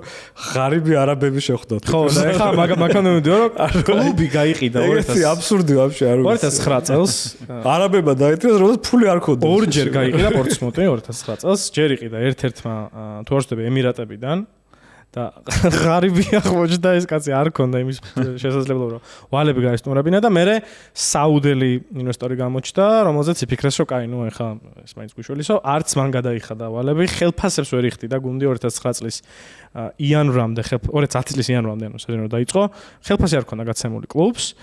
ღარიბი არაბები შეხვდათ. ხო, და ეხლა მაგამდე მივიდიო, რომ კლუბი გაიყიდა 2000 აბსურდი ვაფშე არ არის. 2009 წელს არაბებმა დაიწყეს, როდესაც ფული არ ქონდა. ორჯერ გაიყიდა პორცმუთი 2009 წელს, ჯერ იყიდა ერთ-ერთმა თუ არ ვშტები ემირატებიდან და ღარიბი აღმოჩნდა ეს კაცი არ ქონდა იმის შესაძლებლობა რომ ვალები გაესტუმრებინა და მე საუდელი ინვესტორი გამოჩნდა რომელზეც იფიქრეს რომ კაი ნუ ეხლა ეს მაინც გუშველისო არც მან გადაიხადა ვალები ხელფასებს ვერ იხდიდა გუნდი 2009 წლის იანვრამდე 2010 წლის იანვრამდე ანუ სეზონი დაიწყო ხელფასი არ ქონდა გაცემული კლუბს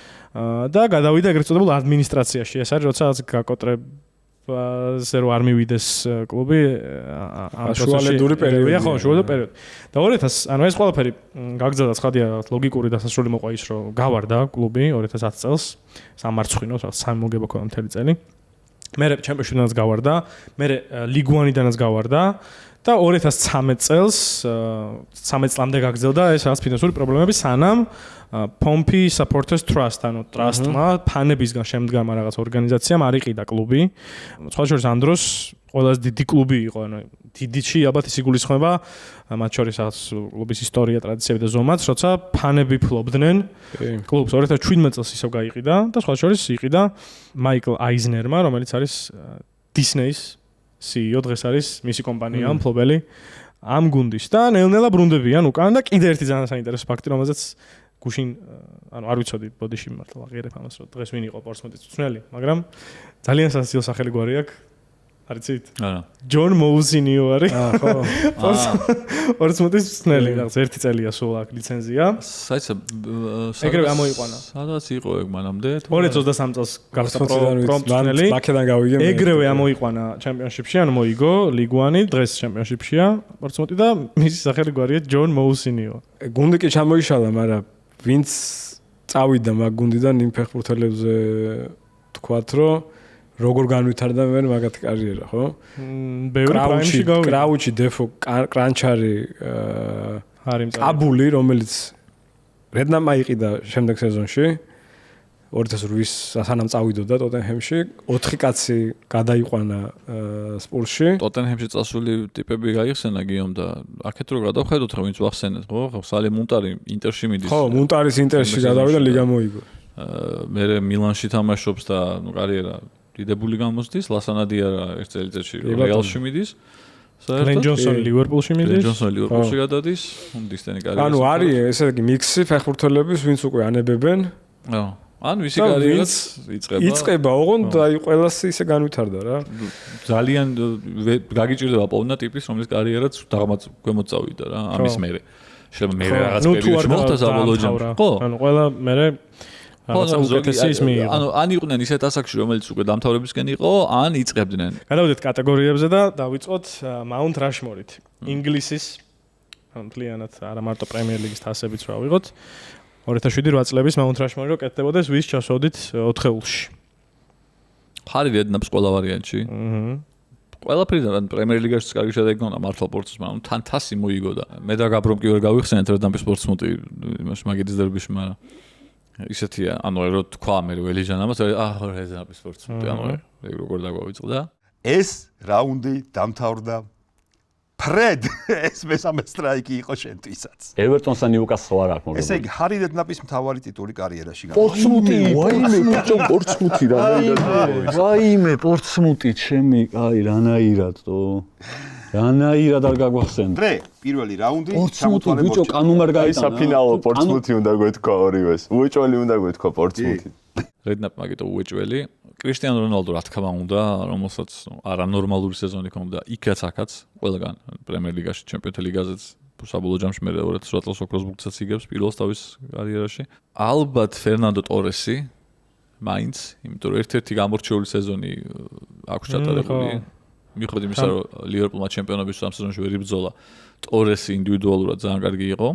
და გადავიდა ეგრეთ წოდებულ ადმინისტრაციაში ეს არის როცა გაკოტრებ ზე რო არ მივიდეს კლუბი ამ შუალედური პერიოდია ხო შუალედური პერიოდი და 2000 ანუ ეს ყველაფერი გაგრძელდა ცხადია ლოგიკური დასასრული მოყვა ის რომ გავარდა კლუბი 2010 წელს სამარცხვინო სამი მოგება ქონდა მთელი წელი მე ჩემპიონშიპიდანაც გავარდა მე ლიგუანიდანაც გავარდა და 2013 წელს 13 წლამდე გაგრძელდა ეს რაღაც ფინანსური პრობლემები სანამ Pompey Supporters Trust ანუ ტრასტმა ფანებისგან შემდგარი რაღაც ორგანიზაციამ არიყიდა კლუბი. სხვა შორის ამ დროს ყველაზე დიდი კლუბი იყო, ანუ დიდიჩი ალბათ ის იგულისხმება მათ შორის რაღაც კლუბის ისტორია, ტრადიციები და ზომაც, როცა ფანები ფლობდნენ კლუბს 2017 წელს ისევ გაიყიდა და სხვა შორის იყიდა მაიკლ აიზნერმა, რომელიც არის Disney-ის CEO დღეს არის მისი კომპანია მფლობელი ამ გუნდის და ნელ-ნელა ბრუნდებიან უკან და კიდე ერთი ძალიან საინტერესო ფაქტი, რომელზეც გუშინ ანუ არ ვიცოდი ბოდიში მართლა აღიერებ ამას რომ დღეს ვინ იყო პორცმუთის წვრთნელი, მაგრამ ძალიან სასიო სახელი გვარი აქვს. არ იცით? არა. ჯონ მოუსინიო არის. ხო. პორცმუთის წვრთნელი, რაღაც 1 წელია სულ აქვს ლიცენზია. საიცა ეგრევე ამოიყვანა. სადაც იყო ეგ მანამდე? 2023 წელს გახდა პრომწვრთნელი. მაკედან გავიგე. ეგრევე ამოიყვანა ჩემპიონშიპში, ანუ მოიგო ლიგუანი, დღეს ჩემპიონშიპშია პორცმუთი და მისი სახელი გვარია ჯონ მოუსინიო. გუნდი კი ჩამოიშალა, მაგრამ ვინც წავიდა მაგ გუნდიდან იმ ფეხბურთელებზე თქვათ რომ როგორ განვითარდა მე მაგათი კარიერა ხო? ბევრი პრაიმში გავიდა. კრაუჩი, დეფო, კრანჩარი, აბული, რომელიც რედნამ აიყიდა შემდეგ სეზონში 2008-ის სანამ წავიდოდა ტოტენჰემში 4 კაცი გადაიყვანა სპურსში. ტოტენჰემში წასული ტიპები გაიხსენა გიომ და აქეთ რო გადავხედოთ რა ვინც ვახსენეთ ხო? სალი მუნტარი ინტერში მიდის. ხო, მუნტარის ინტერში გადავიდა ლიგა მოიგო. მე მილანში თამაშობს და ნუ კარიერა დიდებული გამოსდის, ლასანადიარა ერთ წელიწადში რეალში მიდის. გლენ ჯონსონი ლივერპულში მიდის. გლენ ჯონსონი ლივერპულში გადადის, უნდისტენი კარიერა. ანუ არის ესე იგი მიქსი ფეხბურთელების ვინც უკვე ანებებენ. ხო. ან ვისი კარიერაც იწყება, ოღონდ აი ყველას ისე განვითარდა რა. ძალიან გაგიჭირდება პოვნა ტიპის, რომლის კარიერაც დაღმაც ქვემოთ წავიდა რა, ამის მერე. შეიძლება მერე რაღაც პერიოდში მოხდა საბოლოო ჯამში. ხო. ანუ ყველა მერე ანუ ან იყვნენ ისეთ ასაკში, რომელიც უკვე დამთავრებისკენ იყო, ან იწყებდნენ. გადავიდეთ კატეგორიებზე და დავიწყოთ Mount Rushmore-ით. ინგლისის მთლიანად არა მარტო პრემიერ ლიგის თასებიც რა ვიღოთ. 2007 წლების Mount Rushmore-ი რო კეთდებოდეს, ვის ჩასვოდით 4-ში. ხარი რედნაპს ყველა ვარიანტში. ყველაფრიდან პრემიერ ლიგაშიც კარგი შედეგი გქონდა მართლა პორტსმუთს, მაგრამ თან თასი მოიგო და მე და გაბრომ კი ვერ გავიხსენეთ რედნაპის პორტსმუთი იმაში მაგიდის დერბიში, მაგრამ ისეთია, ანუ რო თქვა მე ველიჯან ამას, რედნაპის პორტსმუთი, ანუ ეგ როგორ დაგვავიწყდა. ეს რაუნდი დამთავრდა ფრედ ეს მესამე სტრაიკი იყო შენთვისაც. ევერტონს და ნიუკასლს არ აქვს მოგებული. ესე იგი ჰარი რედნაპის მთავარი ტიტული კარიერაში პორტსმუთი, ვაიმე, ბიჭო, პორტსმუთი რა. ვაიმე, პორტსმუთი, ჩემი, აი, რანაირად თო. რანაირად არ გაგვახსენდა. დღე პირველი რაუნდი პორცმუთი ბიჭო კანუმ არ გაიტანა. საფინალო პორცმუთი უნდა გვეთქვა ორივეს. უეჭველი უნდა გვეთქვა პორცმუთი. რედნაპ მაგიტო უეჭველი. კრისტიანო რონალდო რა თქმა უნდა, რომელსაც არანორმალური სეზონი ჰქონდა იქაც აქაც, ყველგან პრემიერ ლიგაში, ჩემპიონთა ლიგაზეც, საბოლოო ჯამში მე 2008 წელს ოქროს ბურთსაც იგებს პირველ თავის კარიერაში. ალბათ ფერნანდო ტორესი მაინც, იმიტომ რომ ერთ-ერთი გამორჩეული სეზონი აქვს ჩატარებული. მიუხედავად იმისა, რომ ლივერპულმა ჩემპიონობის ამ სეზონში ვერ იბრძოლა, ტორესი ინდივიდუალურად ძალიან კარგი იყო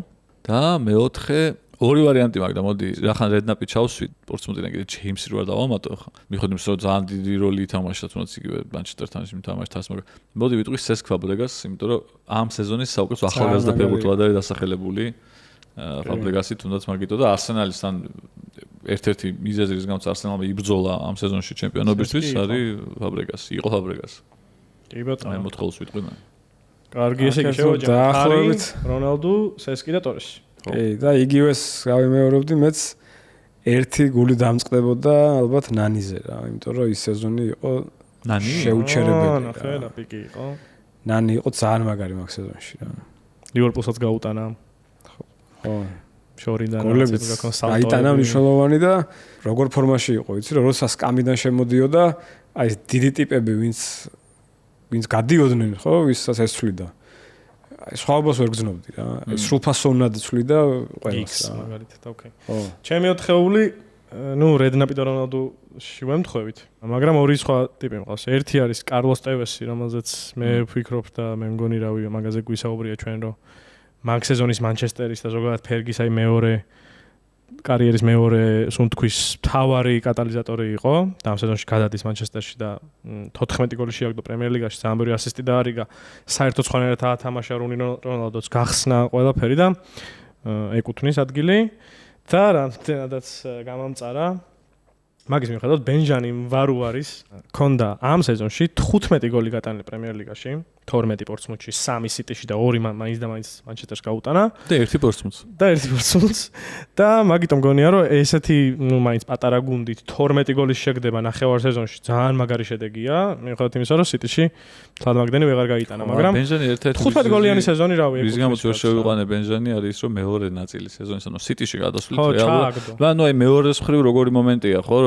და მეოთხე ორი ვარიანტი მაქვს და მოდი რახან რედნაპი ჩავსვით პორცმუთიდან კიდე ჯეიმსი რო არ დავამატო ხო მიხედავთ იმის რომ ძალიან დიდი როლი ითამაშა თუნდაც იგივე მანჩესტერთან იმთამაშთას მაგრამ მოდი ვიტყვი სესკ ფაბრეგას იმიტომ რომ ამ სეზონის საუკეთესო ახალგაზრდა ფეხბურთელად არის დასახელებული ფაბრეგასი თუნდაც მაგიტო და არსენალისთან ერთ-ერთი მიზეზი რის გამოც არსენალმა იბრძოლა ამ სეზონში ჩემპიონობისთვის არის ფაბრეგასი იყო ფაბრეგასი კი ბატონო აი მოთხოვს ვიტყვი მე კარგი ესე იგი შევაჯამოთ რონალდო სესკი და ტორესი კი და იგივეს გავიმეორებდი მეც ერთი გული დამწყდებოდა ალბათ ნანიზე რა იმიტომ რომ ის სეზონი იყო ნანი შეუჩერებელი ნახე და პიკი იყო ნანი იყო ძალიან მაგარი მაგ სეზონში რა ლივერპულსაც გაუტანა ხო შორიდან გოლებიც აიტანა მნიშვნელოვანი და როგორ ფორმაში იყო იცი რომ როცა სკამიდან შემოდიოდა აი დიდი ტიპები ვინც გადიოდნენ ხო ვისაც ესვლიდა აი სხვაობას ვერ გძნობდი რა. აი სრულფასოვნად ცვლიდა ყველას რა. მაგალითად, ოკეი. ხო. ჩემი ოთხეული, ნუ რედნაპი და რონალდოში ვემთხვევით. მაგრამ ორი სხვა ტიპი მყავს. ერთი არის კარლოს ტევესი, რომელზეც მე ვფიქრობ და მე მგონი რავი, მაგაზე გვისაუბრია ჩვენ რომ მაგ სეზონის მანჩესტერის და ზოგადად ფერგის აი მეორე კარიერის მეორე სუნთქვის თავარი კატალიზატორი იყო და ამ სეზონში გადადის მანჩესტერში და 14 გოლი შეაგდო პრემიერ ლიგაში, ძალიან ბევრი ასისტი დაარიგა. საერთოდ სხვანაირად ათამაშა რუნი რონალდოც გახსნა ყველაფერი და ეკუთვნის ადგილი და რამდენადაც გამამწარა მაგის მიუხედავად ბენჟანი ვარუარის ქონდა ამ სეზონში 15 გოლი გატანილი პრემიერ ლიგაში 12 პორცმუთში 3 სიტიში და 2 მაინც და მაინც მანჩესტერს გაუტანა და 1 პორცმუთს და მაგიტომ გონია რომ ესეთი ნუ მაინც პატარა გუნდით 12 გოლის შეგდება ნახევარ სეზონში ძალიან მაგარი შედეგია მიუხედავად იმისა რომ სიტიში თვალმაგდენი ვეღარ გაიტანა მაგრამ ბენჟანი ერთ-ერთი 15 გოლიანი სეზონი რავი ის გამოც ვერ შევიყვანე ბენჟანი არის რომ მეორე ნაწილი სეზონის ანუ სიტიში გადასვლით რეალურად და ნუ აი მეორეს მხრივ როგორი მომენტია ხო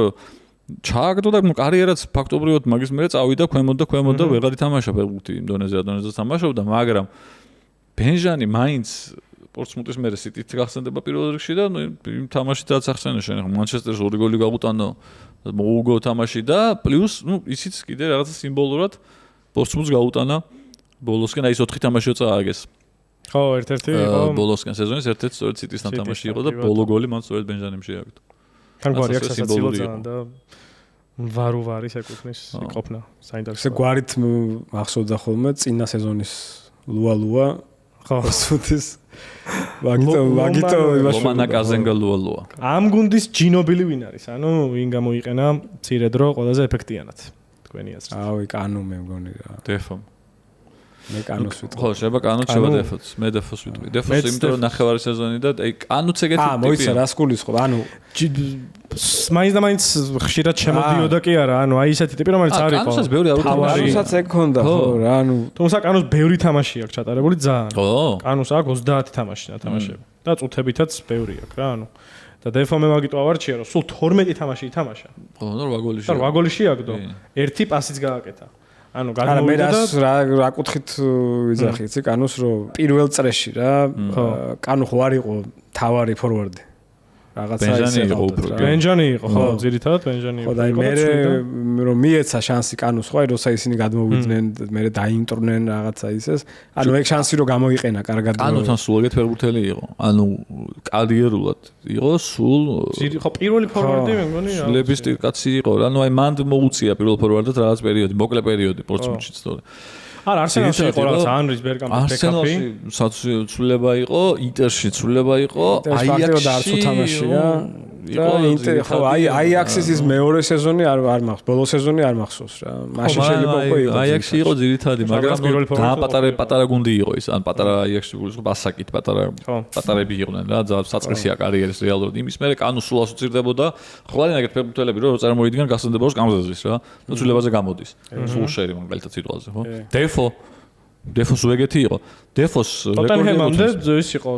ჩააგდო და კარიერაც ფაქტობრივად მაგის მერე წავიდა ქვემოთ და ვეღარ ითამაშა ფეხბურთი იმ დონეზე ადონეზე თამაშობდა მაგრამ ბენჟანი მაინც პორცმუთის მერე სიტით გახსენდება პირველ რიგში და ნუ იმ თამაშითაც ახსენე შენ ხო მანჩესტერს 2 გოლი გაუტანო მოუგო თამაში და პლუს ნუ ისიც კიდე რაღაცა სიმბოლურად პორცმუთს გაუტანა ბოლოსკენ აი ეს 4 თამაშიო წააგეს ხო ერთ-ერთი იყო ბოლოსკენ სეზონის ერთ-ერთი სწორედ სიტისთან თამაში იყო და ბოლო გოლი მან სწორედ ბენჟანიმ შეაგდო თან გვარი აქვს სასაცილოა და ვარუარის ეკუთვნის ყოფნა საინტერესო. ესე გვარით ახსოვდა ხოლმე წინა სეზონის ლუალუა ხო სუთის ვაგიტო ლომანა კაზენგა ლუალუა. ამ გუნდის ჯინობილი ვინ არის? ანუ ვინ გამოიყენა მცირე დრო ყველაზე ეფექტიანად თქვენი აზრით. ავი კანუ მე მგონი რა. დეფო მე კანუს ვიტყვი. ხო, შეიძლება კანუც შევა დეფოც. მე დეფოს ვიტყვი. დეფოს იმიტომ რომ ნახევარი სეზონი და აი კანუც ეგეთი ტიპია. მოიცა რა სკულის ხო? ანუ მაინც და მაინც ხშირად შემოდიოდა კი არა, ანუ აი ესეთი ტიპი რომელიც არის ხო? კანუსაც ბევრი არ უთამაშია. კანუსაც ეგ ქონდა ხო რა, ანუ თუმცა კანუს ბევრი თამაში აქვს ჩატარებული ძალიან. ხო. კანუს აქვს 30 თამაში ნათამაშები და წუთებითაც ბევრი აქვს რა, ანუ და დეფო მე მაგიტო ავარჩია რომ სულ 12 თამაში ითამაშა. ხო, და 8 გოლი და 8 გოლი შეაგდო. ერთი პასიც გააკეთა. ანუ გამოვიდა და რა კუთხით ვიძახი, იცი, კანუს რომ პირველ წრეში რა, კანუ ხო არ იყო თავარი ფორვარდი. რაღაცა ისე იყო უფრო. ბენჟანი იყო, ხო, ძირითადად ბენჟანი იყო. ხო, და მე რომ მიეცა შანსი კანუს ხო, აი როცა ისინი გადმოვიდნენ, მე დაიმტრნენ რაღაცა ისეს. ანუ ეგ შანსი რომ გამოიყენა კარგად. კანუთან სულ ეგეთ ფეხბურთელი იყო. ანუ კარიერულად იყო სულ ხო, პირველი ფორვარდი მე მგონი რა. ლების ტირკაცი იყო. ანუ აი მანდ მოუწია პირველ ფორვარდად რაღაც პერიოდი, მოკლე პერიოდი პორცმუთში სწორედ. არა, არსენალში იყო რაღაც ანრის ბერგამპის ბეკაპი. არსენალში ცვლილება იყო, ინტერში ცვლილება იყო, აიაქსში თამაშია. და ინტერ ხო აიაქსის ის მეორე სეზონი არ მახსოვს, ბოლო სეზონი არ მახსოვს რა. მაშინ შეიძლება უკვე იყო. აიაქსში იყო ძირითადი, მაგრამ პატარა გუნდი იყო ის, ან პატარა აიაქსში გულს ბასაკით პატარები იყვნენ რა, საწყისია კარიერის რეალურად. იმის მერე კანუ სულ ასოცირდებოდა, ხოლმე ეგეთ ფეხბურთელები რომ წარმოიდგინან გასცემდებოდა გამზადების რა. და ცვლილებაზე გამოდის. სულ შერი მაგალითად სიტუაციაზე, ხო? დეფო დეფოს ეგეთი იყო. დეფოს ტოტენჰემამდე ის იყო,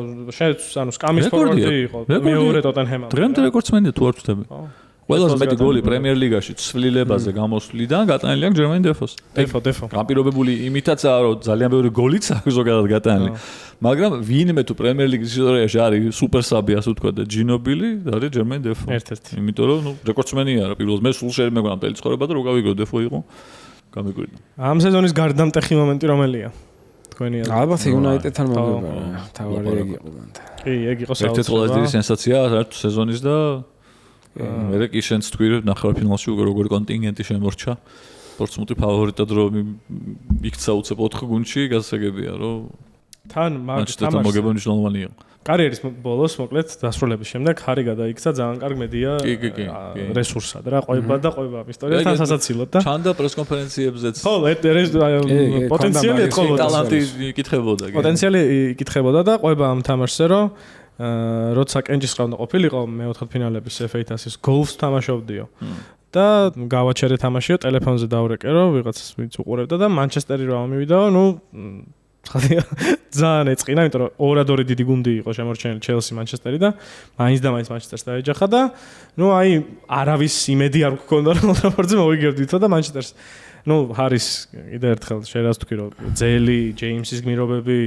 ანუ სკამის ფორვარდი იყო. მეორე ტოტენჰემამდე. დღემდე რეკორდსმენია თუ არ ვწდები. ყველაზე მეტი გოლი პრემიერ ლიგაში ცვლილებაზე გამოსვლიდან გატანილი აქვს ჯერმენ დეფოს. დეფო. განპირობებული იმითაცაა, რომ ძალიან ბევრი გოლიც აქვს ზოგადად გატანილი. მაგრამ ვინმე თუ პრემიერ ლიგის ისტორიაში არის სუპერსაბი, ასე ვთქვა და ჯინობილი, არის ჯერმენ დეფო. ერთ-ერთი. იმიტომ რომ რეკორდსმენია რა პირველს მე სულ შემეგონა მთელი ცხოვრება და რო გავიგო დეფო იყო. გამიგვირდა. ამ სეზონის გარდამტეხი მომენტი რომელია? თქვენი ალბათ იუნაიტედთან მოგებარა. თავარი ეგ იყო მანდა. კი, ეგ იყო ერთ-ერთი ყველაზე დიდი სენსაცია საერთოდ სეზონის და მე კი შენც თქვი რომ ნახევარფინალში როგორი კონტინგენტი შემორჩა. პორცმუთი ფავორიტად რომ იქცა უცებ 4 გუნდში, გასაგებია რომ თან მანჩესტერთან მოგება მნიშვნელოვანი იყო. კარიერის ბოლოს მოკლედ დასრულების შემდეგ ჰარი გადაიქცა ძალიან კარგ მედია რესურსად რა ყובה და ყובה ისტორიასთან სასაცილოდ და ჩანდა პრეს კონფერენციებზეც ხო პოტენციალი ეთყობოდა ტალანტი იკითხებოდა პოტენციალი იკითხებოდა და ყובה ამ თამაშზე რომ როცა კენჭის ყავდა ყოფილიყო მეოთხედფინალების FA თასის გოლფს თამაშობდიო და გავაჩერე თამაშიო ტელეფონზე დავრეკერო ვიღაცას ვინც უყურებდა და მანჩესტერი რა მივიდაო ნუ ძალიან ეწყინა, იმიტომ რომ 2-2 დიდი გუნდი იყო შემორჩენილი ჩელსი, მანჩესტერი და მაინც მანჩესტერს დაეჯახა და ნუ აი არავის იმედი არ გქონდა რომ ოლტრაფორდზე მოვიგებდითო და მანჩესტერს ნუ ჰარის კიდე ერთხელ შეიძლება თქვი რომ ძელი, ჯეიმსის გმირობები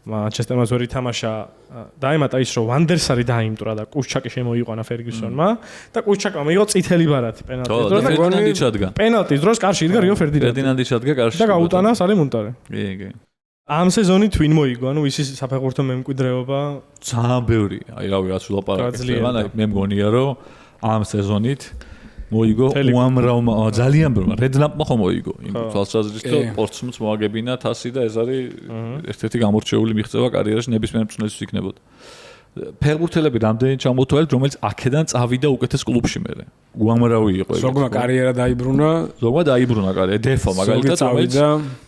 მანჩესტერმა ზორი თამაშა დაემატა ის რომ ვანდერსარი დაიმტრა და კუშჩაკი შემოიყვანა ფერგიუსონმა და კუშჩაკმა მიიღო წითელი ბარათი პენალტის დროს და ფერდინანდი ჩადგა. პენალტის დროს კარში იდგა რიო ფერდინანდი ჩადგა კარში და გაუტანა სალი მუნტარე. კი. ამ სეზონით ვინ მოიგო? ანუ ისი საფეხბურთო მემკვიდრეობა ძალიან ბევრი. აი რავი რაც ვლაპარაკე. ანუ მე მგონია რომ ამ სეზონით მოიგო უამრავმა ძალიან ბევრმა რედლამპმა ხომ მოიგო. იმ თვალსაზრისით რომ პორცმუთს მოაგებინა თასი და ეს არის ერთ-ერთი გამორჩეული მიღწევა კარიერაში ნებისმიერ მწვრთნელს იქნებოდა. ფეხბურთელები რამდენი ჩამოთვალეთ, რომელიც აქედან წავიდა უკეთეს კლუბში მერე. უამრავი იყო ეს. ზოგმა კარიერა დაიბრუნა, ზოგმა დაიბრუნა კარიერა. დეფო მაგალითად რომელიც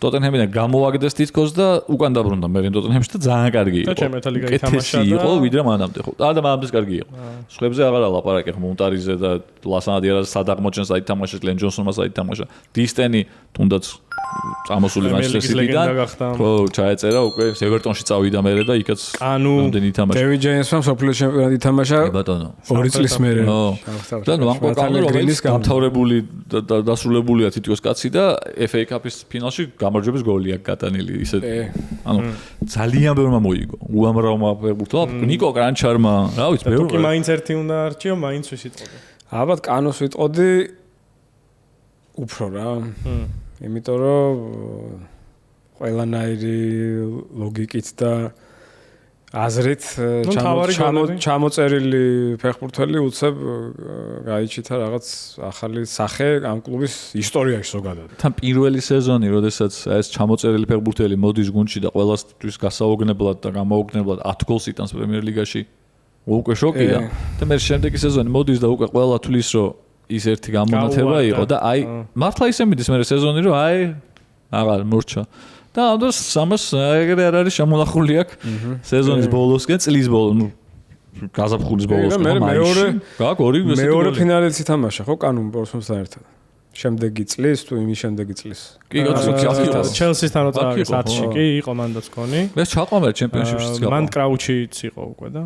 ტოტენჰემიდან გამოვაგდეს თითქოს და უკან დაბრუნდა მერე ტოტენჰემში და ძალიან კარგი იყო. და ჩემეთა ლიგა ითამაშა და იყო ვიდრე მანამდე ხო. და მანამდე კარგი იყო. სხვებზე აღარ ლაპარაკე ხო მონტარიზე და ლასანადიერას სადაღმოჩენს აითამაშეს, ლენ ჯონსონმა აითამაშა. დისტენი თუნდაც წამოსული მანჩესტერიდან ხო ჩაეწერა უკვე ევერტონში წავიდა მერე და იქაც რამდენი ითამაშა. დევიდ ჯეიმსმა სოფლიოს ჩემპიონატი ითამაშა. ბატონო. 2 წლის მერე. და ნუ ამ კოპანი რომელიც გამთავრებული და დასრულებულია თითქოს კაცი და FA Cup-ის ფინალში გამარჯვების გოლი აქვს გატანილი ისე. ანუ ძალიან ბევრმა მოიგო. უამრავმა ფეხბურთელმა, ნიკო კრანჩარმა, რა ვიცი, ბევრი. თუკი მაინც ერთი უნდა არჩიო, მაინც ვის იტყოდი. ალბათ კანოს ვიტყოდი უფრო რა. იმიტომ რომ ყველანაირი ლოგიკით და აზრით ჩამოწერილი ფეხბურთელი უცებ გაიჩითა რაღაც ახალი სახე ამ კლუბის ისტორიაში ზოგადად. თან პირველი სეზონი, როდესაც ეს ჩამოწერილი ფეხბურთელი მოდის გუნდში და ყველასთვის გასაოგნებლად და გამოოგნებლად 10 გოლს იტანს პრემიერ ლიგაში, უკვე შოკია. და მე შემდეგი სეზონი მოდის და უკვე ყველა თulis რომ ის ერთი გამონათება იყო და აი მართლა ისე მიდის მე სეზონი რომ აი აღარ მორჩა. და ამ დროს სამას ეგრე არ არის შემონახული აქ სეზონის ბოლოსკენ წლის ბოლოს ნუ გაზაფხულის ბოლოსკენ მაისში გაკ მეორე ფინალიც ითამაშა ხო კანონ პორცმუთთან ერთად შემდეგი წლის თუ იმის შემდეგი წლის კი ჩელსისთან როცა არის 10-ში კი იყო მანდაც გონი ეს ჩაყვა მე ჩემპიონშიპშიც გაყვა მან კრაუჩიც იყო უკვე და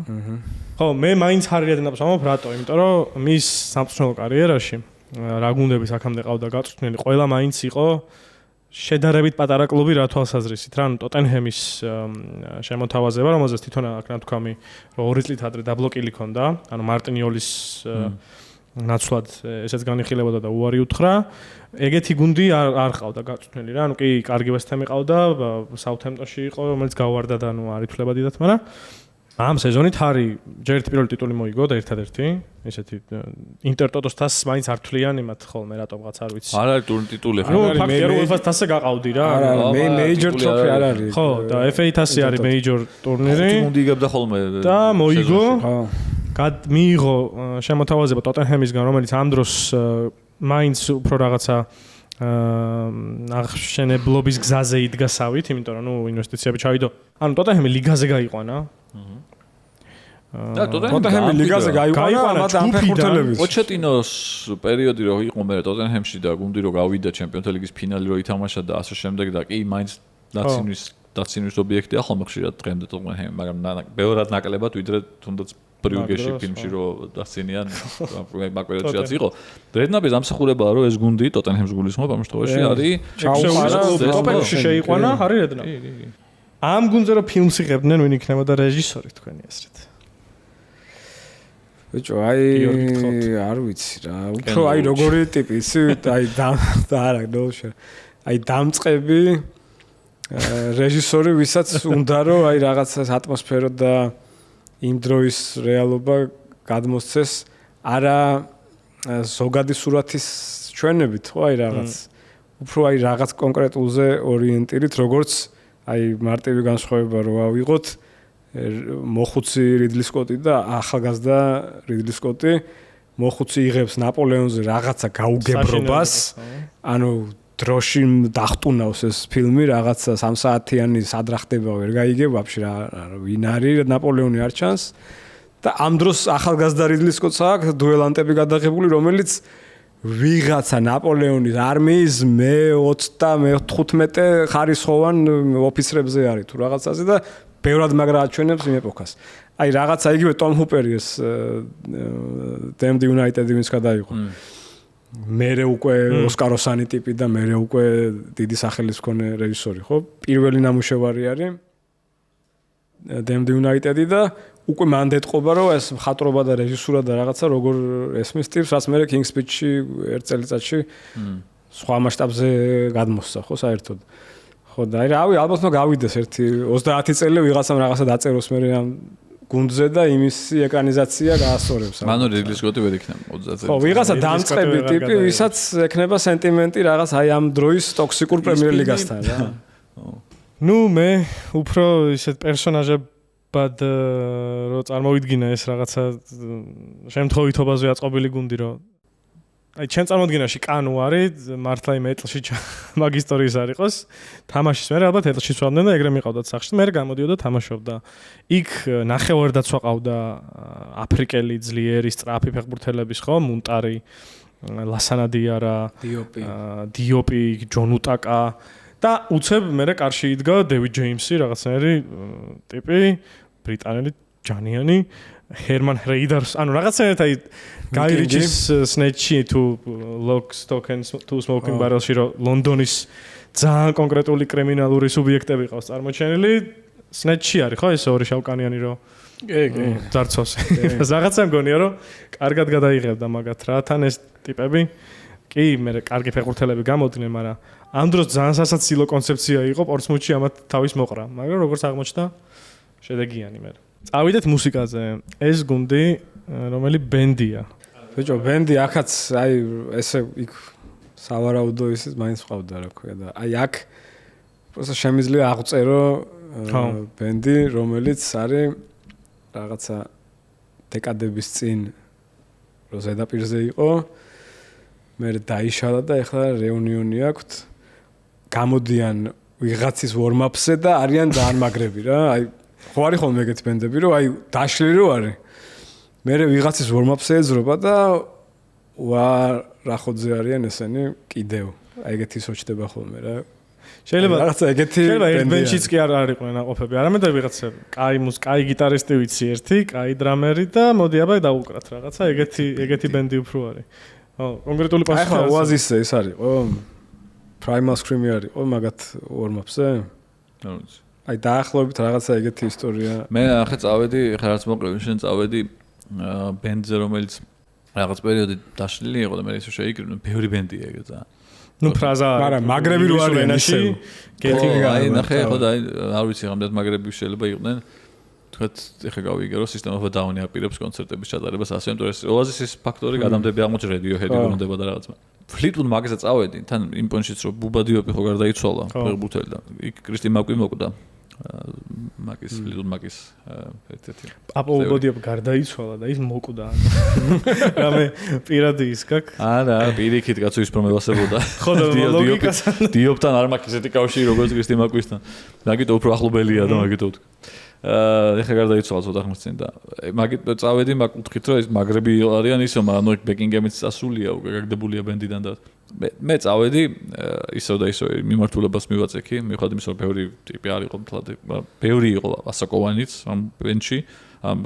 ხო მე მაინც ჰარიადნებს ამობ რატო იმიტომ რომ მის სამწვრთნელო კარიერაში რა გუნდების აქამდე ყავდა გაწვრთნილი ყველა მაინც იყო შედარებით პატარა კლუბი რა თვალსაზრისით რა ტოტენჰემის შემოთავაზება რომელზეც თვითონ აქ ნათქვამი 2 წლით ადრე დაბლოკილი ქონდა ანუ მარტინიოლის ნაცვლად ესეც განიხილებოდა და უარი უთხრა ეგეთი გუნდი არ ყავდა გაწვრთნილი რა ანუ კი კარგი ვესტჰემი ყავდა საუთჰემპტონში იყო რომელიც გავარდა და ანუ არ ითვლება დიდად მაგრამ ამ სეზონით ჰარი ჯერ ერთი პირველი ტიტული მოიგო და ერთადერთი ესეთი ინტერ ტოტოს თასს მაინც არ თვლიან იმათ ხოლმე რატომღაც არ ვიცი არ არის ტიტული ხო ანუ ფაქტია რომ UEFA-ს თასზე გაყავდი რა მე მეიჯორ ტროფი არ არის ხო და FA თასი არის მეიჯორ ტურნირი გუნდი იგებდა ხოლმე და მოიგო მიიღო შემოთავაზება ტოტენჰემისგან რომელიც ამ დროს მაინც უფრო რაღაცა აღშენებლობის გზაზე იდგა სავით იმიტომ რომ ნუ ინვესტიციები ჩავიდო ანუ ტოტენჰემი ლიგაზე გაიყვანა და ტოტენჰემი ლიგაზე გაიყვანა ამ ფეხბურთელების პოჩეტინოს პერიოდი რო იყო მე ტოტენჰემში და გუნდი რო გავიდა ჩემპიონთა ლიგის ფინალი რო ითამაშა და ასე შემდეგ და კი მაინც დაცინვის ობიექტია ხოლმე ხშირად დღემდე თუმცა მაგრამ ბევრად ნაკლებად ვიდრე თუნდაც ბრიუგეში ფილმში რომ დაცინიან მაგ პერიოდშიც იყო. რედნაპის ამსახურებაა რომ ეს გუნდი ტოტენჰემს გულისხმობ ამ შემთხვევაში არის ტოპებში შეიყვანა ჰარი რედნაპი. ამ გუნდზე რომ ფილმს იღებდნენ ვინ იქნებოდა რეჟისორი თქვენი ასრით. ბიჭო, არ ვიცი რა. უფრო როგორი ტიპი, ისი არა, დამწყები რეჟისორი, ვისაც უნდა რომ რაღაცა ატმოსფერო და იმ დროის რეალობა გადმოსცეს არა ზოგადი სურათის ჩვენებით, ხო, რაღაც. უფრო რაღაც კონკრეტულზე ორიენტირით, როგორც მარტივი განსხვავება რო ავიღოთ მოხუცი რიდლი სკოტი და ახალგაზრდა რიდლი სკოტი მოხუცი იღებს ნაპოლეონზე რაღაცა გაუგებრობას ანუ დროში დახტუნავს ეს ფილმი რაღაცა 3 საათიანი სადრა ხდება ვერ გაიგებ ვაფშე რა ვინ არის ნაპოლეონი არ ჩანს და ამ დროს ახალგაზრდა რიდლი სკოტს აქვს დუელანტები გადაღებული რომელიც ვიღაცა ნაპოლეონის არმიის მე-25 ხარისხოვან ოფიცრებზე არის თუ რაღაცაზე და ბევრად მაგრა აჩვენებს იმ ეპოქას. რაღაცა იგივე ტომ ჰუპერი ეს Damned United-ი ვინც გადაიღო. მერე უკვე ოსკაროსანი ტიპი და მერე უკვე დიდი სახელის მქონე რეჟისორი, ხო? პირველი ნამუშევარი არის Damned United-ი და უკვე მანდ ეთყობა რომ ეს მხატვრობა და რეჟისურა და რაღაცა როგორ ესმის ტიპს, რაც მე King's Speech-ში ერთ წელიწადში სხვა მასშტაბზე გადმოსცა, ხო, საერთოდ. ხო და ალბათ ნო გავიდეს ერთი 30 წელი ვიღაცამ რაღაცა დაწეროს მე ამ გუნდზე და იმის ეკრანიზაცია გაასწორებს. მანო რიდლი სკოტი ვერ იქნება 30 წელი. ხო, ვიღაცა დამწყები ტიპი, ვისაც ექნება სენტიმენტი რაღაც ამ დროის ტოქსიკურ პრემიერ ლიგასთან რა. ნუ მე უფრო ისეთ პერსონაჟებად რო წარმოვიდგინა ეს რაღაცა შემთხვევითობაზე აწყობილი გუნდი რო ჩემ წარმოდგენაში კანუ არის მართლა იმ ეტლში მაგ ისტორიის არ იყოს თამაშის მე ალბათ ეტლში სვამდნენ და ეგრე მიყავდათ სახში მე გამოდიოდა თამაშობდა იქ ნახევარდაცვა ყავდა აფრიკელი ძლიერი სწრაფი ფეხბურთელების ხო მუნტარი ლასანა დიარა დიოპი ჯონ უტაკა და უცებ მე კარში იდგა დევიდ ჯეიმსი რაღაცნაირი ტიპი ბრიტანელი ჯანიანი ჰერმან რეიდერს ანუ რაღაცნაირად Guy Ritchie-ის Snatch-ი თუ Lock, Stock and Two Smoking Barrels-ში რომ ლონდონის ძალიან კონკრეტული კრიმინალური სუბიექტები ყავს წარმოჩენილი Snatch-ი არის ხო ეს ორი შავკანიანი რომ ძარცავს რაღაცა მგონია რომ კარგად გადაიღებდა მაგათ რა თან ეს ტიპები კი მე კარგი ფეხბურთელები გამოდგნენ მაგრამ ამ დროს ძალიან სასაცილო კონცეფცია იყო პორცმუთში ამათ თავის მოყრა მაგრამ როგორც აღმოჩნდა შედეგიანი მე წავიდეთ მუსიკაზე ეს გუნდი რომელი ბენდია ბიჭო ბენდი ახაც ესე იქ სავარაუდო ისე მაინც ყავდა რა ქვია და აქ просто შემიძლია აღწერო ბენდი რომელიც არის რაღაცა დეკადების წინ რო ზედაპირზე იყო მე დაიშალა და ეხლა რეუნიონი აქვს გამოდიან ვიღაცის ვორმაპზე და არიან ძალიან მაგრები რა ხო არის ხოლმე ეგეთი ბენდები რომ დაშლილი რო არის მე ვიღაცის ვორმაპზე ეძრობა და რახოძე არიან ესენი კიდევ ეგეთი სოჩდება ხოლმე რა შეიძლება რაღაცა ეგეთი ბენდშიც კი არ არიყვნენ აყოფები არამედ ვიღაცა კაი გიტარისტი ვიცი ერთი კაი დრამერი და მოდი აბა დაუკრათ რაღაცა ეგეთი ბენდი უფრო არის ხო კონკრეტული პასუხი ახლა ოაზისზე ეს არის ხო Primal Scream-ი არის ხო მაგათ ვორმაპზე არ ვიცი დაახლოებით რაღაცა ეგეთი ისტორია მე ახლა წავედი ხარაც მოყევი შენ წავედი ბენდზე რომელიც რაღაც პერიოდი დაშლილი იყო და მე ისე შეიკრიბნა ბევრი ბენდია ეგ და ნუ ფრაზა მაგრამ მაგრები რო არის ენაში გეთი ნახე ხო და არ ვიცი რამდენად მაგრები შეიძლება იყვნენ თქვათ ეხა გავიგე რომ სისტემა of a Down-ი აპირებს კონცერტების ჩატარებას ასე იმიტომ ეს ოაზისის ფაქტორი გადამდები აღმოჩნდა Radiohead-ი გონდება და რაღაც Fleetwood Mac-ზე წავედი თან იმ პონჩიც რომ ბუბა დიოპი ხო გარდაიცვალა ფეხბურთელი და იქ კრისტი მაკვი მოკვდა მაგის Fleetwood Mac-ის ერთ-ერთი პაპო ბოდიოპ გარდაიცვალა და ის მოკვდა რამე პირადი ის გაკ არა პირიქით კაცო ის პრომევასებოდა ხო და ლოგიკას დიოპთან არ მაქვს ესეთი კავშირი როგორც კრისტი მაკვისთან მაგით უფრო ახლობელია და მაგით ვთქვი ეხა გარდაიცვალა ცოტა ხნის წინ და მაგით წავედი მაგ ვთქვით რომ ეს მაგრები არიან ისო მაგრამ ნუ ბეკინგემიც წასულია უკვე გაგდებულია ბენდიდან და მე წავედი ისევ და ისევ მიმართულებას მივაწექი, მიუხედავად იმისა, რომ ბევრი ტიპი არ იყო მთლად, ბევრი იყო ასაკოვანიც ამ ბენჩი, ამ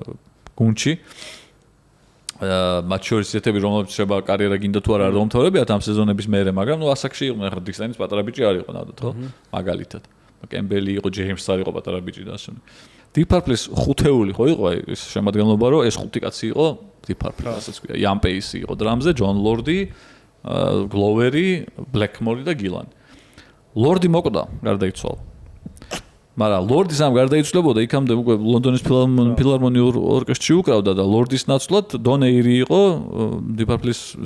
გუნდში. მათ შორის ისეთები, რომლებიც შეიძლება კარიერა გინდა თუ არა დაუმთავრებიათ ამ სეზონების მერე, მაგრამ ასაკში იყვნენ, ახლა დისტანის პატარა ბიჭი არ იყო ნამდვილად, ხო? მაგალითად. კემბელი იყო, ჯეიმსი არ იყო პატარა ბიჭი და ასე. Deep Purple-ის ხუთეული ხო იყო ეს შემადგენლობა, რომ ეს ხუთი კაცი იყო Deep Purple, ასაც ქვია. Ian Pace იყო დრამზე, John Lordi, Glover-ი, Blackmore-ი და Gillan. Lordi მოკვდა, გარდაიცვალა. მაგრამ Lordi სამ გარდაიცვლებოდა, იქამდე უკვე ლონდონის ფილარმონიურ ორკესტრში უკრავდა და Lordi-ის ნაცვლად Don Airey იყო Deep Purple-ის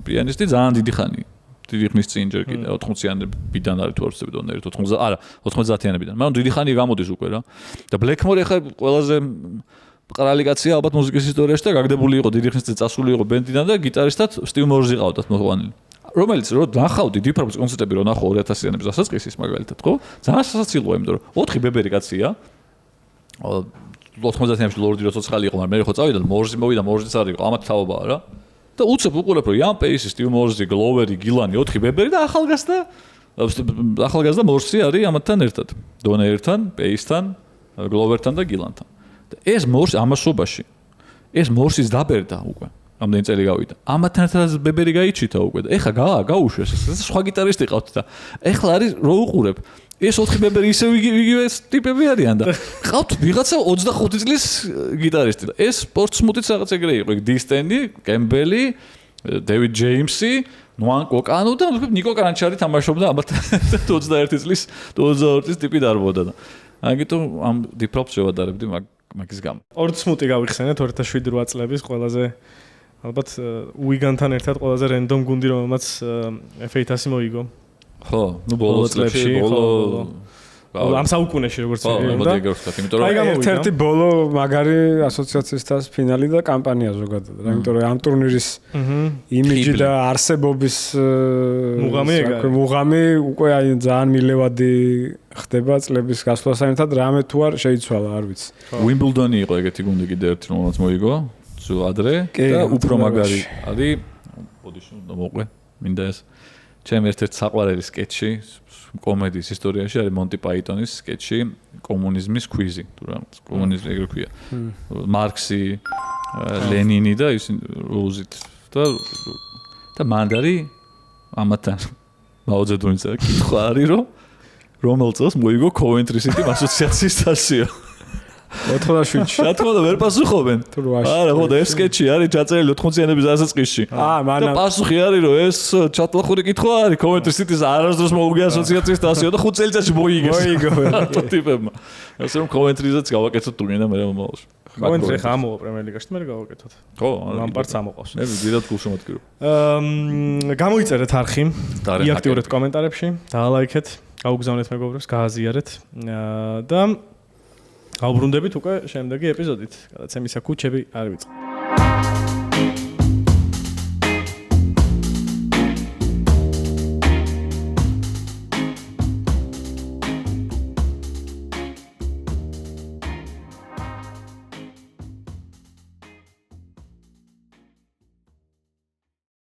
პიანისტი ძალიან დიდი ხანი. დიდი ხნის წინ ჯერ კიდე 80-იანებიდან არის თუ არ ვცდები Don Airey 90 არა 90-იანებიდან. მაგრამ დიდი ხანი გამოდის უკვე რა. და Blackmore ახლა ყველაზე მყრალი კაცია ალბათ მუსიკის ისტორიაში და გაგდებული იყო დიდი ხნის წინ წასული იყო ბენდიდან და გიტარისტად Steve Morse ყავდათ მოყვანილი. რომელიც რო ნახავდი Deep Purple-ის კონცერტები რო ნახო 2000-იანების დასაწყისის მაგალითად ხო? ძალიან სასაცილოა, იმიტომ რომ 4 ბებერი კაცია. 90-იანებში Lordi რო ცოცხალი იყო, მაგრამ მე ხო წავიდა Morse მოვიდა, Morse-იც არ იყო, ამათ თაობაა რა. და უცებ უყურებ რომ Ian Pace, Steve Morse, Glover-ი, Gillan-ი 4 ბებერი და ახალგაზრდა Morse არის ამათთან ერთად. Don Airey-თან, Pace-თან, Glover-თან და Gillan-თან. და ეს Morse ამასობაში ეს Morse-ის დაბერდა უკვე. ამდენი წელი გავიდა. ამათთან ერთად ბებერი გაიჩითა უკვე და ეხლა გაუშვეს ეს სხვა გიტარისტი ყავთ და ეხლა არის რო უყურებ ეს 4 ბებერი ისევ იგივე ტიპები არიან და ყავთ ვიღაცა 25 წლის გიტარისტი და ეს პორტსმუთიც რაღაც ეგრე იყო დისტენი, კემბელი, დევიდ ჯეიმსი, ნუან კოკანო და ნიკო კრანჩარი თამაშობდა ამათ 21 წლის 22 წლის ტიპი დარბოდა და ამიტომ ამ Deep Purple-ს შევადარებდი მაგის გამო. პორტსმუთი გავიხსენეთ 2007-8 წლების ყველაზე ალბათ უიგანთან ერთად ყველაზე რენდომ გუნდი რომელმაც FA-100 მოიგო. ხო, ნუ ბოლო წლებში, ამ საუკუნეში როგორც იგივე და იმიტომ რომ ერთ-ერთი ბოლო მაგარი ასოციაციისთან ფინალი და კამპანია ზოგადად. იმიტომ რომ ამ ტურნირის იმიჯი და არსებობის მუღამი უკვე აი ძალიან მილევადი ხდება წლების გასვლასთან ერთად რამე თუ არ შეიცვალა, არ ვიცი. Wimbledon-ი იყო ეგეთი გუნდი კიდე ერთი რომელმაც მოიგო. ზუ ადრე და უფრო მაგარი არის ბოდიში უნდა მოყვე მინდა ეს ჩემ ერთ-ერთი საყვარელი სკეჩი კომედიის ისტორიაში არის Monty Python-ის სკეჩი კომუნიზმის კვიზი თუ რა კომუნიზმი ეგრე ქვია მარქსი ლენინი და ის რუზით და მანდარი ამათან მაოძედუნის კითხვა არის რომ რომელ წელს მოიგო Coventry City ასოციაციის თასია 87-ში. რა თქმა უნდა ვერ პასუხობენ. არა, ხო და ეს სკეჩი არის ჩაწერილი 80-იანების დასაწყისში. და პასუხი არის რომ ეს ჩატლახური კითხვა არის Coventry City-ს არასდროს მოუგე ასოციაციის თასია და 5 წელიწადში მოიგეს. მოიგო ტიპებმა. ასე რომ Coventry-ზეც გავაკეთოთ ტურნირი და მე მომავალში. Coventry ხა ამოვა პრემიერ ლიგაში მე გავაკეთოთ. ხო, ლამპარდს ამოყავს. მე დიდად გულშემატკივრობ. გამოიწერეთ არხი, იაქტიურეთ კომენტარებში, დაალაიქეთ, გაუგზავნეთ მეგობრებს, გააზიარეთ და გავბრუნდებით უკვე შემდეგი ეპიზოდით. გადაცემისა კუჩები არ ვიწყებთ.